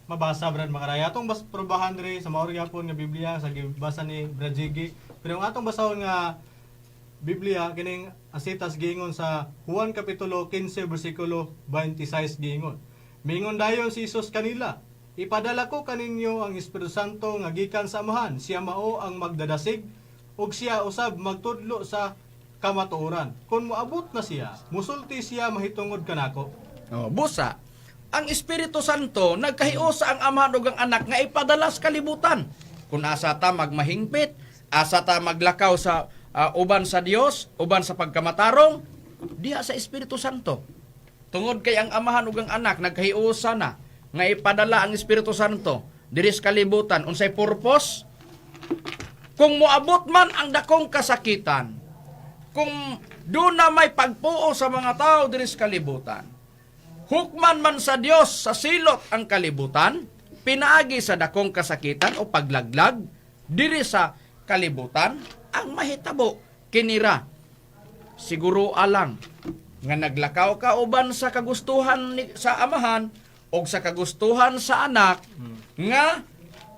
Mabasa Brad Makaraya atong probahan diri sa maorya po nga Biblia sa gibasa ni Brad Jiggy. Pero ang atong basahon nga Biblia kining asitas giingon sa Juan kapitulo 15 bersikulo 26 giingon. Mingon dayon si Jesus kanila, ipadala ko kaninyo ang Espiritu Santo nga gikan sa amahan, siya mao ang magdadasig ug siya usab magtudlo sa kamatuoran. Kung moabot na siya, musulti siya mahitungod kanako. Busa, ang Espiritu Santo nagkahiusa ang amahan ug ang anak nga ipadala sa kalibutan. Kung asa ta magmahingpit, asa ta maglakaw sa uban sa Dios, uban sa pagkamatarong, diha sa Espiritu Santo. Tungod kay ang amahan ug ang anak nagkahiusa na nga ipadala ang Espiritu Santo diri sa kalibutan. Unsay purpose? Kung moabot man ang dakong kasakitan, kung doon na may pagpuo sa mga tao diri sa kalibutan, hukman man sa Dios sa silot ang kalibutan, pinaagi sa dakong kasakitan o paglaglag diri sa kalibutan, ang mahitabo kinira. Siguro alang nga naglakaw ka uban sa kagustuhan sa amahan o sa kagustuhan sa anak nga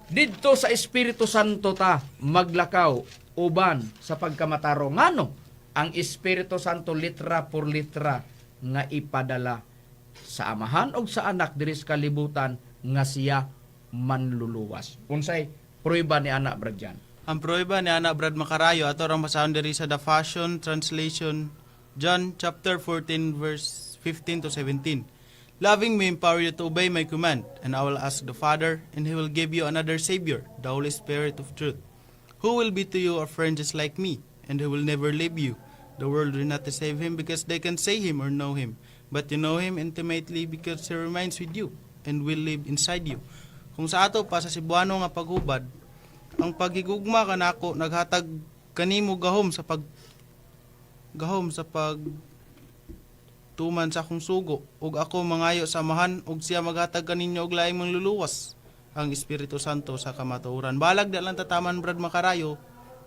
didto sa Espiritu Santo ta maglakaw uban sa pagkamatarong. Ngano ang Espiritu Santo litra por litra nga ipadala sa amahan o sa anak diri sa kalibutan nga siya manluluwas. Unsay prueba ni anak Brad Jan? Ang prueba ni ana Brad Makarayo ato rang basahon diri sa The Passion Translation, John chapter 14 verse 15 to 17. Loving me empower you to obey my command, and I will ask the Father, and he will give you another Savior, the Holy Spirit of truth, who will be to you a friend just like me, and who will never leave you. The world will not deceive him because they can see him or know him, but you know him intimately because he remains with you and will live inside you. Kung sa ato pa sa Cebuano nga paghubad, ang paghigugma kanako naghatag kanimo gahom sa pag tuman sa akong sugo ug ako mangayo samahan ug siya maghatag kaninyo og laing manluluwas ang Espiritu Santo sa kamatuoran. Balag da lang tataman Brad Makarayo,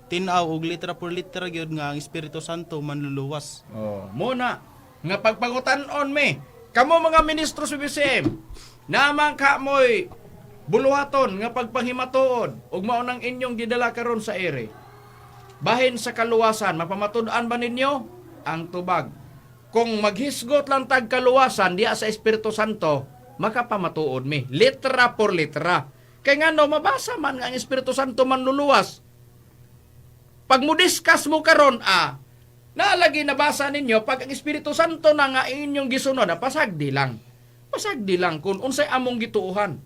tinaw og litra por litra gyud nga ang Espiritu Santo manluluwas. Oh, muna nga pagpangutan-on me, kamo mga ministro sa BCM, naman ka mo'y buluhaton nga pagpanghimatuod ug mao nang inyong gidala karon sa ere. Bahin sa kaluwasan, mapamatud-an ba ninyo ang tubag? Kung maghisgot lang tag kaluwasan diya sa Espiritu Santo, makapamatuod mi. Litra por litra. Kaya nga no, mabasa man nga ang Espiritu Santo manluluwas. Pag mo discuss mo karon, naalagi nabasa ninyo, pag ang Espiritu Santo na nga inyong gisunod, pasagdi lang. Pasagdi lang kung unsay among gituuhan.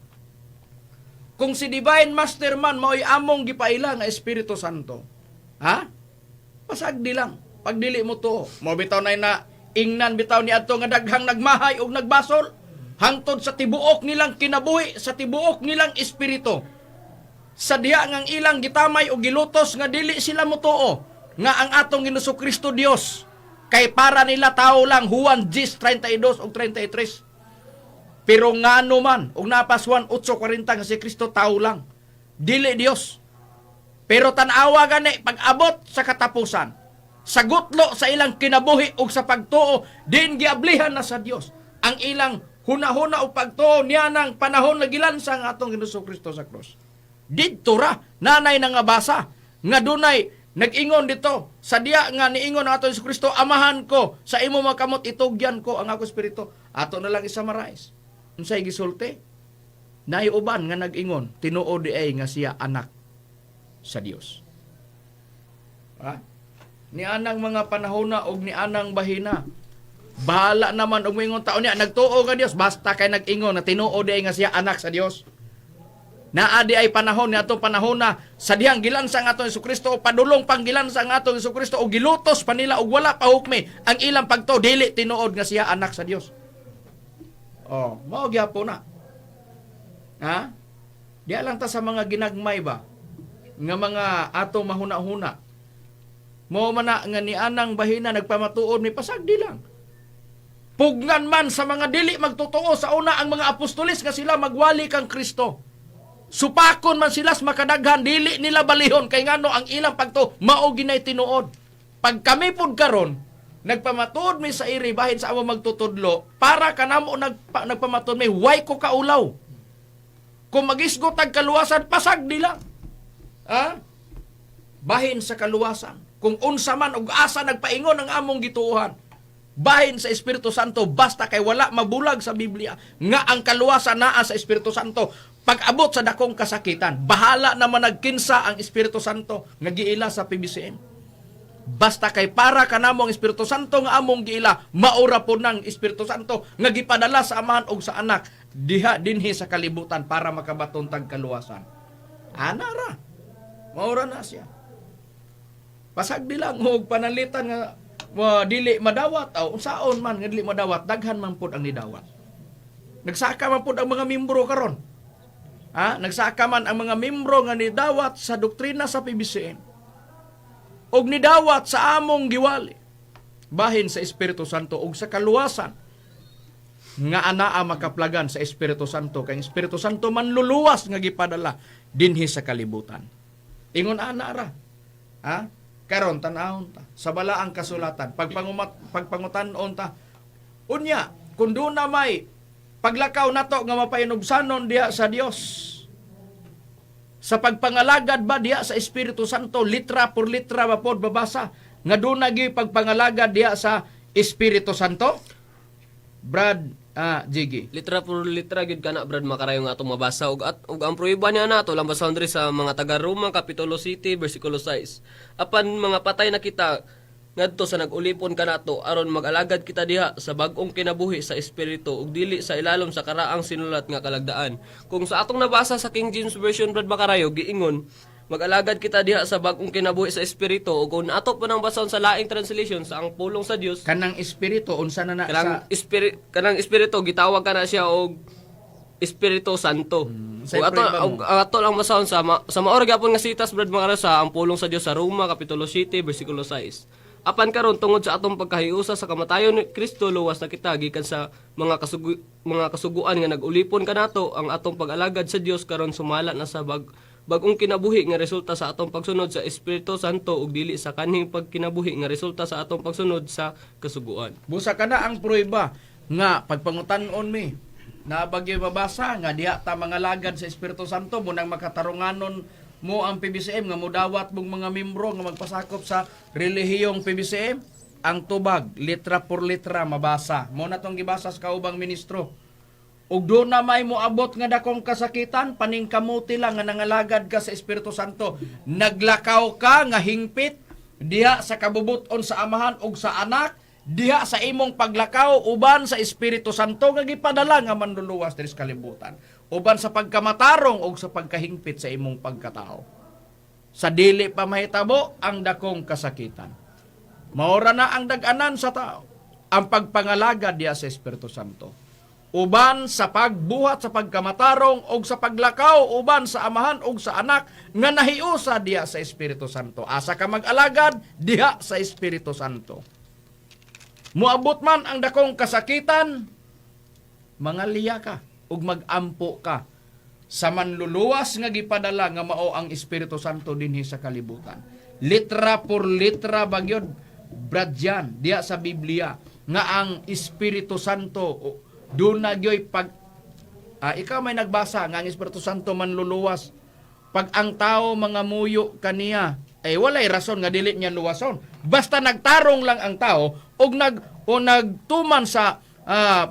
Kung si Divine Master man mao'y among gipaila nga Espiritu Santo, pasagdi lang. Pag dili mo to, mo bitaw na ingnan bitaw ni adto nga daghang nagmahay ug nagbasol hangtod sa tibuok nilang kinabuhi, sa tibuok nilang espiritu. Sa diha ngang ilang gitamay o gilutos nga dili sila motuo nga ang atong Hesus Kristo Dios kay para nila tao lang. Juan 10:32 ug 33. Pero ngano man ug napas Juan 8:40 nga si Kristo tao lang, dili Dios. Pero tan-awa gani pag-abot sa katapusan, sa gutlo sa ilang kinabuhi ug sa pagtuo, din giablihan na sa Dios ang ilang hunahuna o pagtuo niya ng panahon na gilansa ang atong Hesus Kristo sa krus. Didto ra nanay na nga basa nga dunay nag-ingon dito sa diya nga niingon ang atong Hesus Kristo, amahan ko sa imo makamot, itugyan ko ang ako espiritu. Ato na lang i-summarize. Unsay gisulti? Naiuban nga nag-ingon, tinuod di ay nga siya anak sa Dios. Ni anang mga panahona og ni anang bahina, bahala naman og moingon taon niya nagtuo nga Dios, basta kay nag-ingon na tinuod di ay nga siya anak sa Dios. Naadi ay panahon ni atong panahon na sa dihang gilansa ang atong Hesus Kristo o padulong pang gilansa ang atong Hesus Kristo o gilutos pa nila og wala pa hukmi ang ilang pagtuo, dili tinuod nga siya anak sa Dios. Mao gyapon na. Diya lang ta sa mga ginagmay ba nga mga atong mahuna-huna. Mo man na nga ni anang bahina nagpamatuod, may pasagdi lang. Pugnan man sa mga dili magtotoo sa una ang mga apostolis nga sila magwali kang Kristo. Supakon man sila sa makadaghan, dili nila balihon kay ngano ang ilang pagto mao ginay tinuod. Pag kami pud karon nagpamatuod mi sa iri bahin sa amo magtutudlo, para kanamo nagpamatuod mi way ko kaulaw. Kung magisgot ang kaluwasan, pasagdi lang. Bahin sa kaluwasan. Kung unsa man ug asa nagpaingon ang among gituohan, bahin sa Espiritu Santo, basta kay wala mabulag sa Biblia nga ang kaluwasan naa sa Espiritu Santo. Pag-abot sa dakong kasakitan, bahala naman nagkinsa ang Espiritu Santo nga giila sa PBCM. Basta kay para kanamo ang Espiritu Santo nga among giila, maura po ng Espiritu Santo nga gipadala sa amahan og sa anak diha dinhi sa kalibutan para makabaton tag kaluwasan. Anara, maura na siya. Pasagdi lang og panalitan nga dili madawat o unsaon man nga dili madawat, daghan man pud ang nidawat. Nagsaka man pud ang mga membro karon. Nagsaka man ang mga membro nga nidawat sa doktrina sa PBCM. Og nidawat sa among giwali. Bahin sa Espiritu Santo og sa kaluwasan nga anaa makaplagan sa Espiritu Santo, kay Espiritu Santo man luluwas nga gipadala dinhi sa kalibutan. Ingon ana ra. Karon tan-awon ta sa balaang kasulatan, pagpangutan-on ta. Unya, kun do na may paglakaw nato nga mapainubsanon diha sa Dios, sa pagpangalagad ba diha sa Espiritu Santo, litra por litra ba pod babasa nga do na gi pagpangalagad diha sa Espiritu Santo? Brad Jiggy. Litra por litra gid kana Brad Makarayo nga atong mabasa ug ang proiba niya nato lang basahon diri sa mga taga Roma kapitulo 7 bersikulo 6. Apan mga patay na kita ngadto sa nag-ulipon kanato aron mag-alagad kita diha sa bag-ong kinabuhi sa espiritu ug dili sa ilalom sa karaang sinulat nga kalagdaan. Kung sa atong nabasa sa King James Version Brad Makarayo giingon mag-alagad kita diha sa bag-ong kinabuhi sa espiritu ug kung ato pa nang basahon sa laing translation sa ang pulong sa Dios Kanang espiritu unsa na kanang espiritu gitawag kana siya og Espiritu Santo. Say Ug ato pray ba mo? ato lang masahon sa maorag gyapon nga sitas brad mga sa ang pulong sa Dios sa Roma kapitulo 7 bersikulo 6. Apan karon tungod sa atong pagkahiusa sa kamatayon ni Kristo luwas na kita gikan sa mga kasuguan nga nagulipon kanato ang atong pag-alagad sa Dios karon sumala na sa bagong kinabuhi nga resulta sa atong pagsunod sa Espiritu Santo ug dili sa kanhing pagkinabuhi nga resulta sa atong pagsunod sa kasuguan. Busa ka na ang prueba nga pagpangutan-on mi na bagyo mabasa nga diha ta mga lagad sa Espiritu Santo mo nang makatarunganon mo ang PBCM nga mudawat mong mga membro nga magpasakop sa relihiyong PBCM ang tubag litra por litra mabasa mo na tong gibasa sa kaubang ministro ug do na may moabot nga dakong kasakitan paningkamuti lang nga nangalagad ka sa Espiritu Santo naglakaw ka nga hingpit diha sa kabubuton sa amahan ug sa anak diha sa imong paglakaw uban sa Espiritu Santo nga gipadala nga manluluwas diri sa kalibutan uban sa pagkamatarong ug sa pagkahingpit sa imong pagkatao sa dili pa mahitabo ang dakong kasakitan maora na ang dag-anan sa tao ang pagpangalagad diha sa Espiritu Santo uban sa pagbuhat sa pagkamatarong ug sa paglakaw uban sa amahan ug sa anak nga nahiusa diha sa Espiritu Santo asa ka mag-alagad diha sa Espiritu Santo. Muabot man ang dakong kasakitan, mangaliya ka ug magampo ka sa manluluwas nga gipadala nga mao ang Espiritu Santo dinhi sa kalibutan. Litra por litra bagyod bradyan diya sa Biblia nga ang Espiritu Santo doon na gyoy pag ikaw may nagbasa nga ang Espiritu Santo manluluwas pag ang tao mga muyo kaniya ay walay rason nga dili niya luwason. Basta nagtarong lang ang tao og nagtuman sa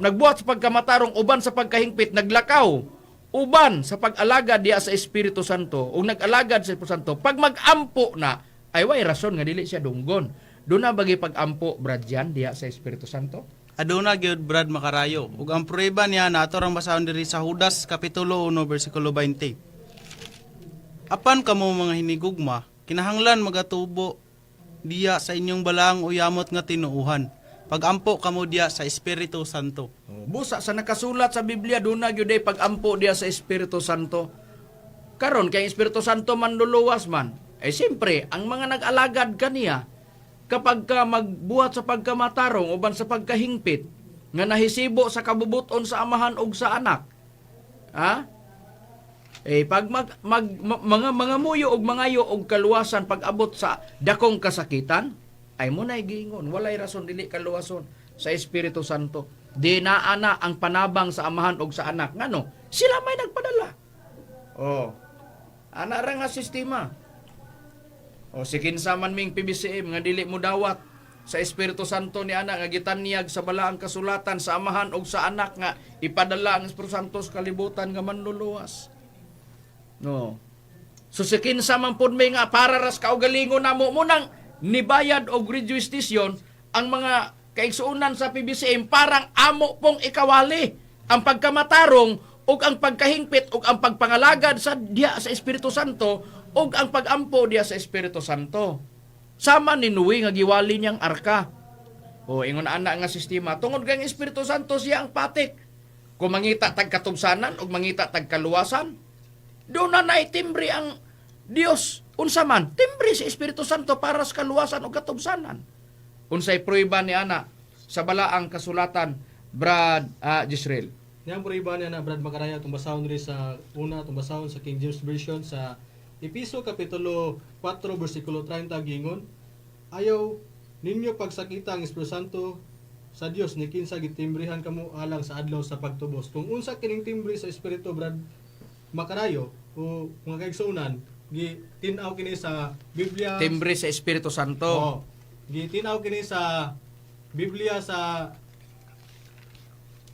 nagbuhat sa pagkamatarong uban sa pagkahingpit, naglakaw uban sa pag-alagad diya sa Espiritu Santo o nag-alagad sa Espiritu Santo, pag mag-ampo na ay way rason nga dili siya dunggon. Doon na bagi pag-ampo brad yan diya sa Espiritu Santo. Aduna gyud Brad Makarayo. Ug ang prueba niya na ato rang basahon diri sa Judas kapitulo 1 bersikulo 20. Apan kamo mga hinigugma, kinahanglan magatubo diya sa inyong balang uyamot nga tinuuhan. Pagampo kamo diya sa Espiritu Santo. Busa sa nakasulat sa Biblia doon na gyud ay pag-ampo diya sa Espiritu Santo. Karon kay Espiritu Santo manluluwas man. Ay siyempre, ang mga nag-alagad kaniya kapag ka magbuhat sa pagkamatarong uban sa pagkahingpit nga nahisibo sa kabubuton sa amahan ug sa anak. Pag mga muyo og mangayo og kaluwasan pag abot sa dakong kasakitan, ay mo na giingon, walay rason dili kaluwason sa Espiritu Santo. Di naa na ang panabang sa amahan og sa anak. Ngano? Sila may nagpadala. Ana ra nga sistema. Si kinsa man ming PBCM nga dili mo dawat sa Espiritu Santo ni anak nga gitanyag sa balaang kasulatan sa amahan og sa anak nga ipadala ang Espiritu Santo sa kalibutan nga manluluwas. So si kinsa man pud may nga para ras kaugalingon namo mo nang nibayad og rejuistisyon ang mga kaigsuunan sa PBCM parang amo pong ikawali ang pagkamatarong ug ang pagkahingpit ug ang pagpangalagad sa diya sa Espiritu Santo ug ang pagampo diya sa Espiritu Santo. Sama ni Noe nga giwali niyang arka. Ingon ana nga sistema tungod kay ang Espiritu Santo siya ang patik. Kung mangita tag katubsanan ug mangita tag kaluwasan, do na naitimbre ang Dios. Unsa man, timbre si Espiritu Santo para sa kaluwasan o katubsanan. Unsay prueba ni ana sa balaang kasulatan, Brad Jisrael. Yang prueba niya na Brad Macaraya itong basahon rin sa una, itong basahon sa King James Version sa Episo Kapitulo 4 versikulo 30 gingon, ayaw ninyo pagsakita ang Espiritu Santo sa Dios ni kinsa gitimbrihan kamo alang sa adlaw sa pagtubos. Kung unsa kining timbre sa Espiritu Brad Makarayo o mga kaigsunan, gitinaw kini sa Biblia. Timbre sa Espiritu Santo. Gitinaw kini sa Biblia sa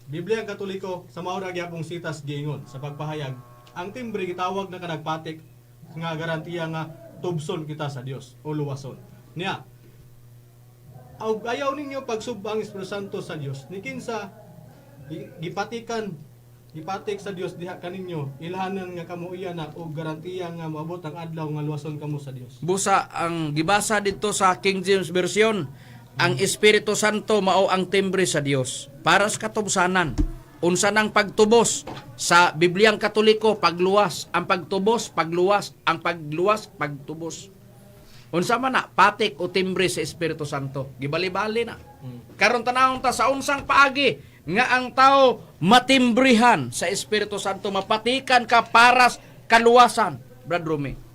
Biblia Katoliko sa maura gyapong sitas giingon sa pagpahayag. Ang timbre gitawag na kanagpatik nga garantiya nga tubson kita sa Dios o luwason. Niya. Ayaw ninyo pagsubang Espiritu Santo sa Dios. Ni kinsa gipatik sa Dios diha kaninyo ilhanan nga kamo iya na og garantiya nga moabot ang adlaw nga luwason kamo sa Dios. Busa ang gibasa dito sa King James Version, ang Espiritu Santo mao ang timbre sa Dios para sa katubsanan. unsa nang pagtubos sa Bibliang Katoliko, pagluwas, ang pagtubos, pagluwas, ang pagluwas, pagtubos. Unsa man na patik o timbre sa Espiritu Santo, gibali-bali na. Karon tanawon ta sa unsang paagi nga ang tao matimbrihan sa Espiritu Santo, mapatikan ka para kaluwasan, Brad Rumi.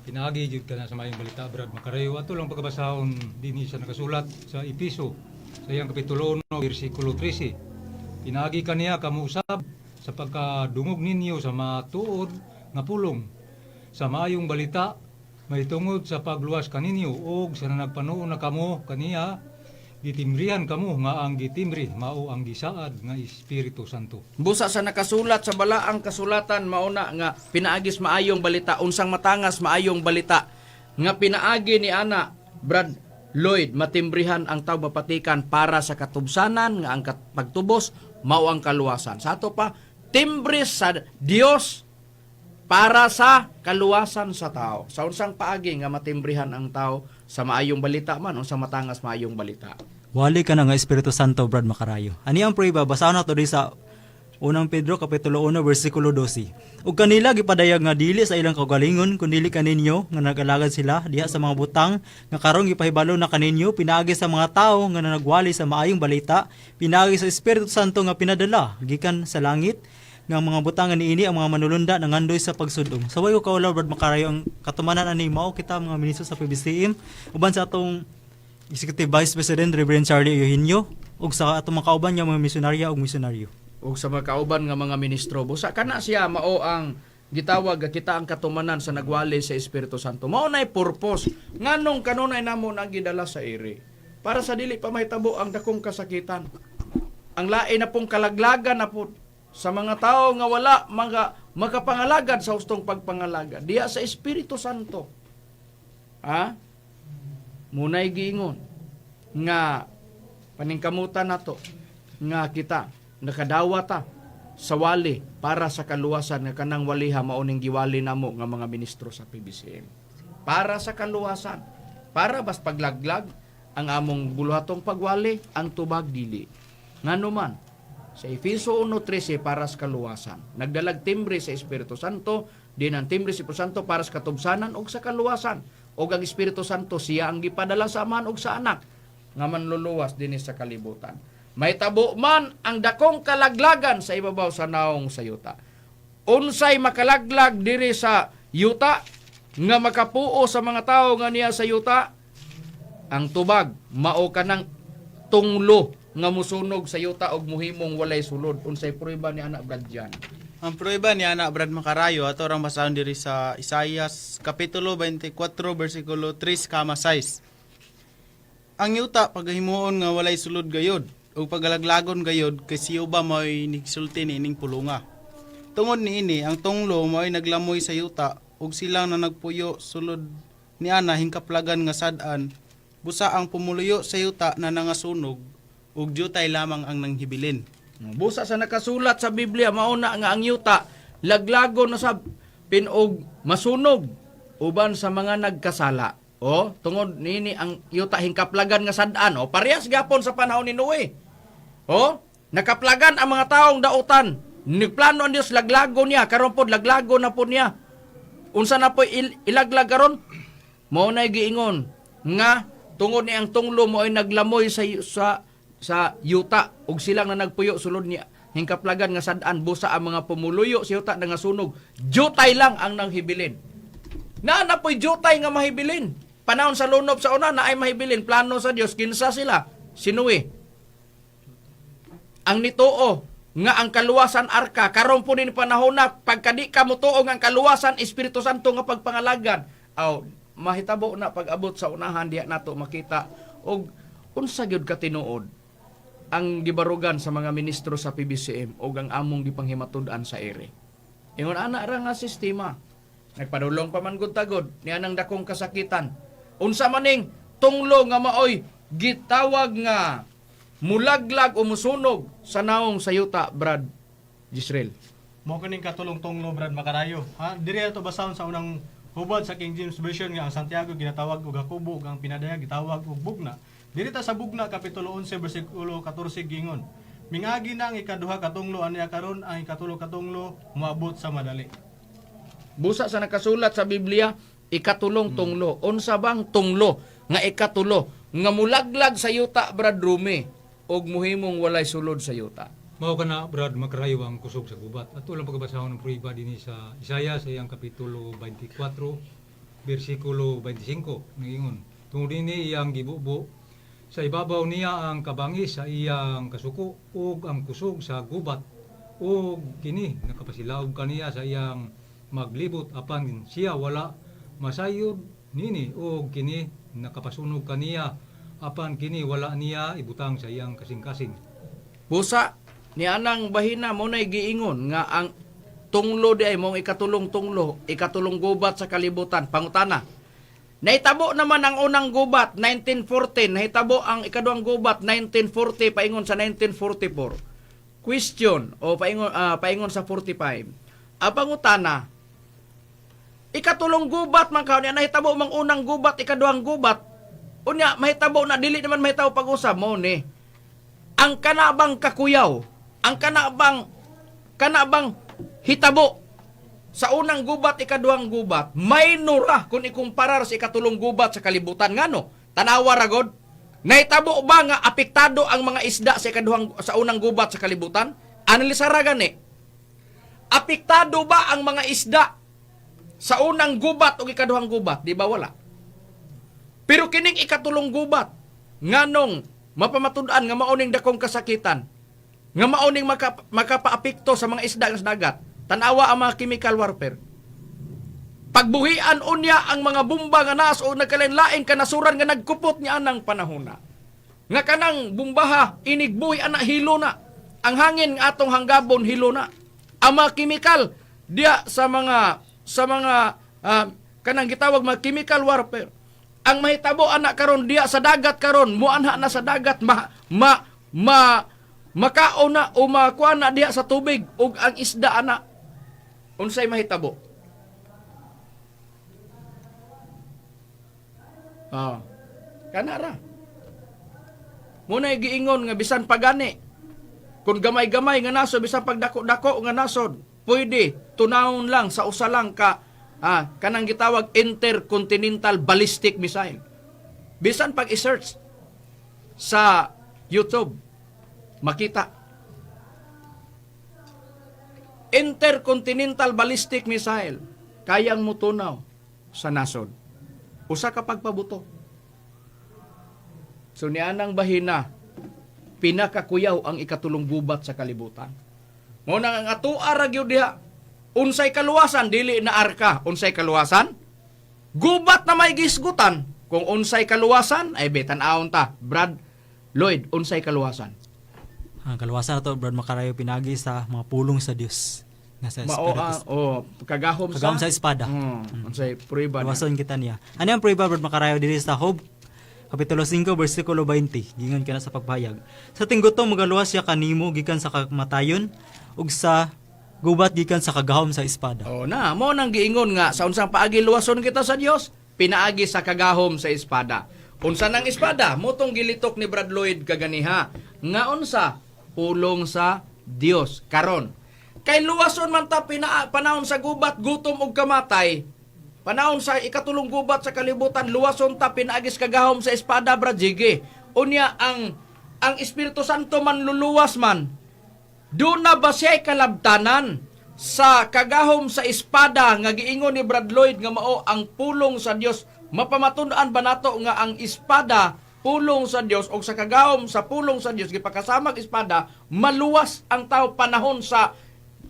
Pinagi jud ka na sa mayong balita, Brad Makarayo. Ato lang pagkabasahon dinhi sa nakasulat sa Episo sa iyang kapitulo 1 bersikulo 13. Pinagi kaniya kamusab sa pagkadungog ninyo sa matuod nga pulong sa mayong balita mahitungod sa pagluwas kaninyo og sa nagpanuon na kamo kaniya gitimbrihan kamo nga ang gitimbre mao ang gisaad nga Espiritu Santo. Busa sa nakasulat sa balaang kasulatan mauna nga pinaagis maayong balita, unsang matangas maayong balita nga pinaagi ni ana Brad Lloyd, matimbrihan ang tao mapatikan para sa katubsanan nga ang pagtubos mao ang kaluwasan. Sa ato pa, timbre sa Dios para sa kaluwasan sa tao. Sa unsang paagi nga matimbrihan ang tao sa maayong balita man o sa matangas maayong balita. Wali ka na nga Espiritu Santo, Brad Makarayo. Ani ang prueba, basahan na to di sa 1 Pedro kapitulo 1 bersikulo 12. Ug kanila gipadayag nga dili sa ilang kaugalingon kundi kaninyo nga nag-alagad sila diha sa mga butang nga karong gipahibalo na kaninyo pinaagi sa mga tawo nga nagwali sa maayong balita, pinaagi sa Espiritu Santo nga pinadala gikan sa langit nga mga butangan niini ang mga manulunda nangandoy sa pagsudong. So way ko kaulaw, Brad Makarayo, ang katumanan ani mao kita mga ministro sa PBCM uban sa atong Executive Vice President Reverend Charlie Eugenio ug sa atong mga kauban nga mga misyonarya ug misyonaryo. Ug sa mga kauban nga mga ministro, busa kana siya mao ang gitawag nga kita ang katumanan sa nagwali sa Espiritu Santo. Mao nay purpose nganong kanunay namo nang gidala sa ere para sa dili pa mahitabo ang dakong kasakitan. Ang lain na pong kalaglagan na po sa mga tao nga wala makapangalagad sa hustong pagpangalagad diya sa Espiritu Santo. Munay giingon nga paningkamutan nato nga kita nakadawa ta sa wali para sa kaluwasan nga kanang waliha mauning giwali namo nga mga ministro sa PBCM. Para sa kaluwasan, para bas paglaglag ang among buluhatong pagwali, ang tubag dili. Nganuman sa Efeso 1:13 para sa kaluwasan. Nagdalag timbre sa Espiritu Santo, din ang timbre sa Espiritu Santo para sa katubsanan o sa kaluwasan. O ang Espiritu Santo siya ang gipadala sa Aman o sa Anak nga manluluwas din sa kalibutan. May tabo man ang dakong kalaglagan sa ibabaw sa naong sa yuta. Unsay makalaglag diri sa yuta nga makapuo sa mga tao nga niya sa yuta, ang tubag mao kanang tunglo nga musunog sa yuta og muhimong walay sulod. Unsay prueba ni anak Brad Jan? Ang prueba ni anak Brad Makarayo ato rang basahon diri sa Isaias kapitulo 24 bersikulo 3-6. Ang yuta pagahimuon nga walay sulod gayod ug pagalaglagon gayod kay siyo ba mo'y nigsulti niining pulunga. Tungod niini ang tunglo mo'y naglamoy sa yuta ug silang na nagpuyo sulod ni ana hingkaplagan nga sad-an. Busa ang pumuluyo sa yuta na nangasunog ug jutay lamang ang nanghibilin. Busa sa nakasulat sa Biblia mauna nga ang yuta laglago na sa pinog masunog uban sa mga nagkasala. O tungod nini ang yuta hingkaplagan nga sad-an. O parehas gapon sa panahon ni Noe. O nakaplagan ang mga taong dautan. Nigplano ang Dios laglago niya karon pod laglago na po niya. Unsa na po ilaglag karon? Mao nay giingon nga tungod ni ang tunglo mo ay naglamoy sa yuta ug silang na nagpuyo sulod niya hingkaplagan nga sad-an busa ang mga pumuluyo sa yuta nga sunog. Jutay lang ang nanghibilin. Na po'y jutay nga mahibilin. Panahon sa lunob sa una na ay mahibilin plano sa Dios kinsa sila sinuwi. Ang nituo nga ang kaluwasan arka karon po ni panahon na pagkadi ka mutuo nga ang kaluwasan Espiritu Santo nga pagpangalagan. Aw mahitabo na pag-abot sa unahan diha nato makita og unsa gyud ka tinuod ang gibarugan sa mga ministro sa PBCM o ang among gipanghimatud-an sa ere. Ingon ana ra nga sistema. Nagpadulong pa man gud-tagod ni anang dakong kasakitan. Unsa maning tunglo nga maoy gitawag nga mulaglag o musunog sa naong sayuta, Brad Gisrel. Mo kining katulong tunglo, Brad Makarayo. Diri ato basahon sa unang hubad sa King James Version nga ang Santiago ginatawag og Jacobo, ang pinadaya gitawag og bugna. Diri ta sa bugna kapitulo 11 bersikulo 14 gingon. Mingagi na ang ikaduha katunglo aniya karon, ang ikatulo katunglo moabot sa madali. Busa sa nakasulat sa Biblia, ikatulong tunglo. Unsa bang tunglo nga ikatulo nga mulaglag sa yuta, Brad Rumi, og muhimong walay sulod sa yuta. Mao kana Brad makarayo ang kusog sa gubat. Ato lang pagbasahon ng pruiba dinhi sa Isaiah sa iyang kapitulo 24 bersikulo 25 ningon. Tungod dinhi iyang gibubo sa ibabaw niya ang kabangis sa iyang kasuko ug ang kusog sa gubat ug kini nakapasilaog kaniya sa iyang maglibot apan siya wala masayod nini ug kini nakapasunog kaniya apan kini wala niya ibutang sa iyang kasing-kasing. Busa ni anang bahina mo na giingon nga ang tunglo di ay mong ikatulong tunglo, ikatulong gubat sa kalibutan. Pangutana, nahitabo naman ang unang gubat 1914, nahitabo ang ikaduhang gubat 1940 paingon sa 1944. Question o paingon sa 45. Pangutana, ikatulong gubat man kaon nahitabo mang unang gubat, ikaduhang gubat. Unya mahitabo na dili naman mahitabo pag-usab mo ni. Ang kanabang kakuyaw, ang kanabang hitabo sa unang gubat, ikaduhang gubat, minor ra kung ikumparar sa ikatulong gubat sa kalibutan. Ngano? Tanawa ragod. Nahitabo ba nga apektado ang mga isda sa unang gubat sa kalibutan? Analisara gani. Apektado ba ang mga isda sa unang gubat o ikaduhang gubat? Di ba wala? Pero kining ikatulong gubat, nganong mapamatud-an nga mauning dakong kasakitan, nga mauning makapaapekto sa mga isda sa dagat, tanawa ang mga chemical warfare. Pagbuhian unya ang mga bomba nga nas o nagkalain-laing kanasuran nga nagkupot niya anang panahona. Nga kanang bombaha, inigbuhi ana hilo na. Ang hangin nga atong hanggabon hilo na. Ang mga chemical diya sa mga kanang gitawag mga chemical warfare. Ang mahitabo anak karon diya sa dagat karon, muanha na sa dagat makaon na o makuha na diya sa tubig ug ang isda ana unsay mahitabo. Kanara. Muna giingon nga bisan pagani kung gamay-gamay nga nasod bisan pagdako-dako nga nasod, pwede tunawon lang sa usa lang ka kanang gitawag intercontinental ballistic missile. Bisan pag i-search sa YouTube, makita. Intercontinental ballistic missile, kayang mutunaw sa nasod. Usa ka pagpabuto. So nianang bahina, pinakakuyaw ang ikatulong gubat sa kalibutan. Mo nang ang atuar ra gyud diha. Unsay kaluwasan dili na arka, unsay kaluwasan? Gubat na may gisgutan. Kung unsay kaluwasan ay betan-aon ta. Brad Lloyd, unsay kaluwasan? Ang kaluwasan nato Brad makarayo pinagi sa mga pulong sa Dios nga sa espiritu. Kagahom sa espada. Unsay prueba na. Kaluwasan kita niya. Ano ang prueba Brad makarayo diri sa Job kapitulo 5 bersikulo 20 gingon kana sa pagpahayag. Sa tinggutom magaluwas siya kanimo gikan sa kamatayon ug sa gubat gikan sa kagahom sa espada. Mo nang giingon nga sa unsang paagi luwason kita sa Dios, pinaagi sa kagahom sa espada. Unsa nang espada? Motong gilitok ni Brad Lloyd kaganiha. Nga unsa? Pulong sa Dios karon. Kay luwason man ta panahon sa gubat, gutom ug kamatay. Panahon sa ikatulong gubat sa kalibutan, luwason ta pinaagis kagahom sa espada, Brad Jiggy. Unya ang Espiritu Santo man luluwas man. Doon na ba siya'y kalabtanan sa kagahom sa espada nga giingon ni Brad Lloyd nga mao ang pulong sa Dios? Mapamatun-an ba nato nga ang espada pulong sa Dios o sa kagahom sa pulong sa Dios gipakasamag espada maluwas ang tao panahon sa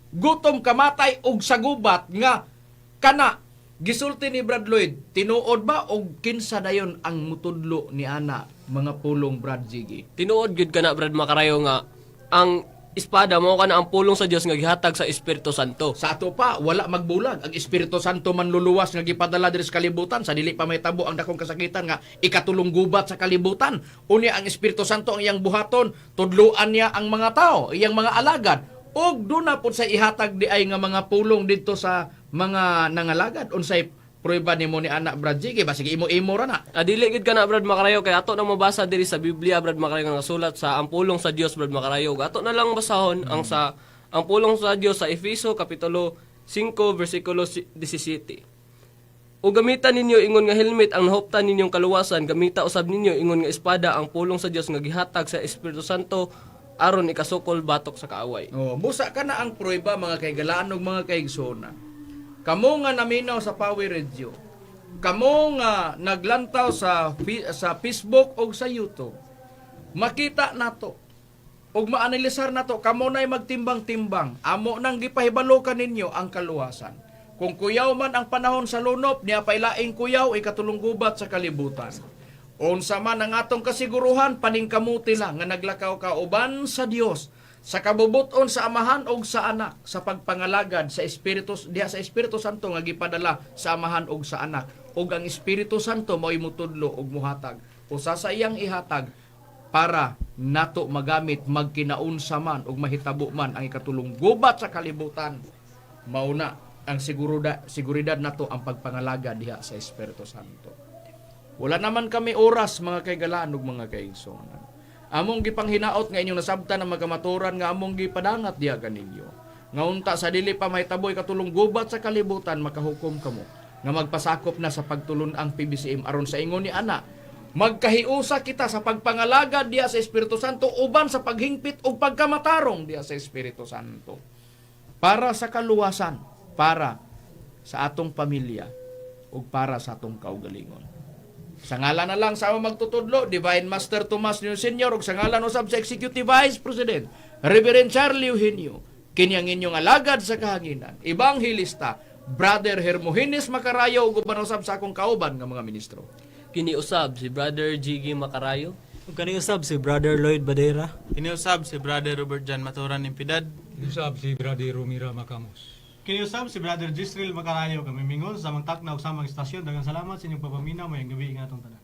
gutom kamatay og sa gubat nga kana gisulti ni Brad Lloyd tinuod ba og kinsa dayon ang mutudlo ni ana mga pulong Brad Jiggy? Tinuod gyud kana Brad makarayo nga ang espada mo kana ang pulong sa Dios nga gihatag sa Espiritu Santo. Sa ato pa wala magbulag ang Espiritu Santo man luluwas nga gipadala diri sa kalibutan sa dili pa mahitabo ang dakong kasakitan nga ikatulong gubat sa kalibutan. Unya ang Espiritu Santo ang iyang buhaton, tudloan niya ang mga tao, iyang mga alagad. Og doon na po sa ihatag di ay nga mga pulong dito sa mga nangalagad. Unsay prueba nimo ni anak Brad G, kay basig imo-imo ra na. Dili gid kana Brad Makarayo kay ato na mabasa diri sa Biblia Brad Makarayo nga nasulat sa ang pulong sa Dios Brad Makarayo. Ato na lang basahon ang pulong sa Dios sa Efeso kapitulo 5 bersikulo 17. O gamitan ninyo ingon nga helmet ang nahuptan ninyong kaluwasan, gamita usab ninyo ingon nga espada ang pulong sa Dios nga gihatag sa Espiritu Santo aron ikasukol batok sa kaaway. Oh, busa ka na ang prueba mga kaigalaan ug mga kaigsona. Kamo nga naminaw sa Power Radio. Kamo nga naglantaw sa Facebook o sa YouTube. Makita nato. Og maanalisar nato, kamo na'y magtimbang-timbang. Amo nang gipahibalo kaninyo ang kaluwasan. Kung kuyaw man ang panahon sa lunop, niya pailaing kuyaw ikatulong gubat sa kalibutan. Unsa man ang atong kasiguruhan, paningkamuti lang nga naglakaw ka uban sa Dios, sa kabubuton sa Amahan og sa Anak, sa pagpangalagad sa Espiritu diha sa Espiritu Santo nga gipadala sa Amahan og sa Anak. Ug ang Espiritu Santo mao'y mutudlo og muhatag. Usa sa iyang ihatag para nato magamit magkinaunsa man ug mahitabo man ang ikatulong gubat sa kalibutan. Mauna ang seguridad nato ang pagpangalaga diha sa Espiritu Santo. Wala naman kami oras mga kaigalaan ug mga kaigsonan. Among gipanghinaot nga inyong nasabtan ang magamaturan nga among gipadangat diha kaninyo. Nga unta sa dili pa mahitaboy katulong gubat sa kalibutan makahukom kamo nga magpasakop na sa pagtulon ang PBCM aron sa ingon ni ana. Magkahiusa kita sa pagpangalaga diha sa Espiritu Santo uban sa paghingpit ug pagkamatarong diha sa Espiritu Santo. Para sa kaluwasan, para sa atong pamilya ug para sa atong kaugalingon. Sa ngalan na lang sa among magtutudlo, Divine Master Tomas Nino Sr. ug sa ngalan usab sa Executive Vice President, Reverend Charlie Eugenio, kini ang inyong alagad sa kahanginan, Ebanghilista, Brother Hermogenes Macarayo ug uban usab sa akong kauban nga mga ministro. Kini usab si Brother Jiggy Macarayo. Ug kani usab si Brother Lloyd Badera. Iniusab si Brother Robert Jan Maturan ng Piedad. Usab si Brother Romira Macamos. Kiniyusab si Brother Gisril Macarayo kami mingon sa mga takna ug samang istasyon. Daghang salamat sa inyong papaminaw, mayang gabi nga atong tanan.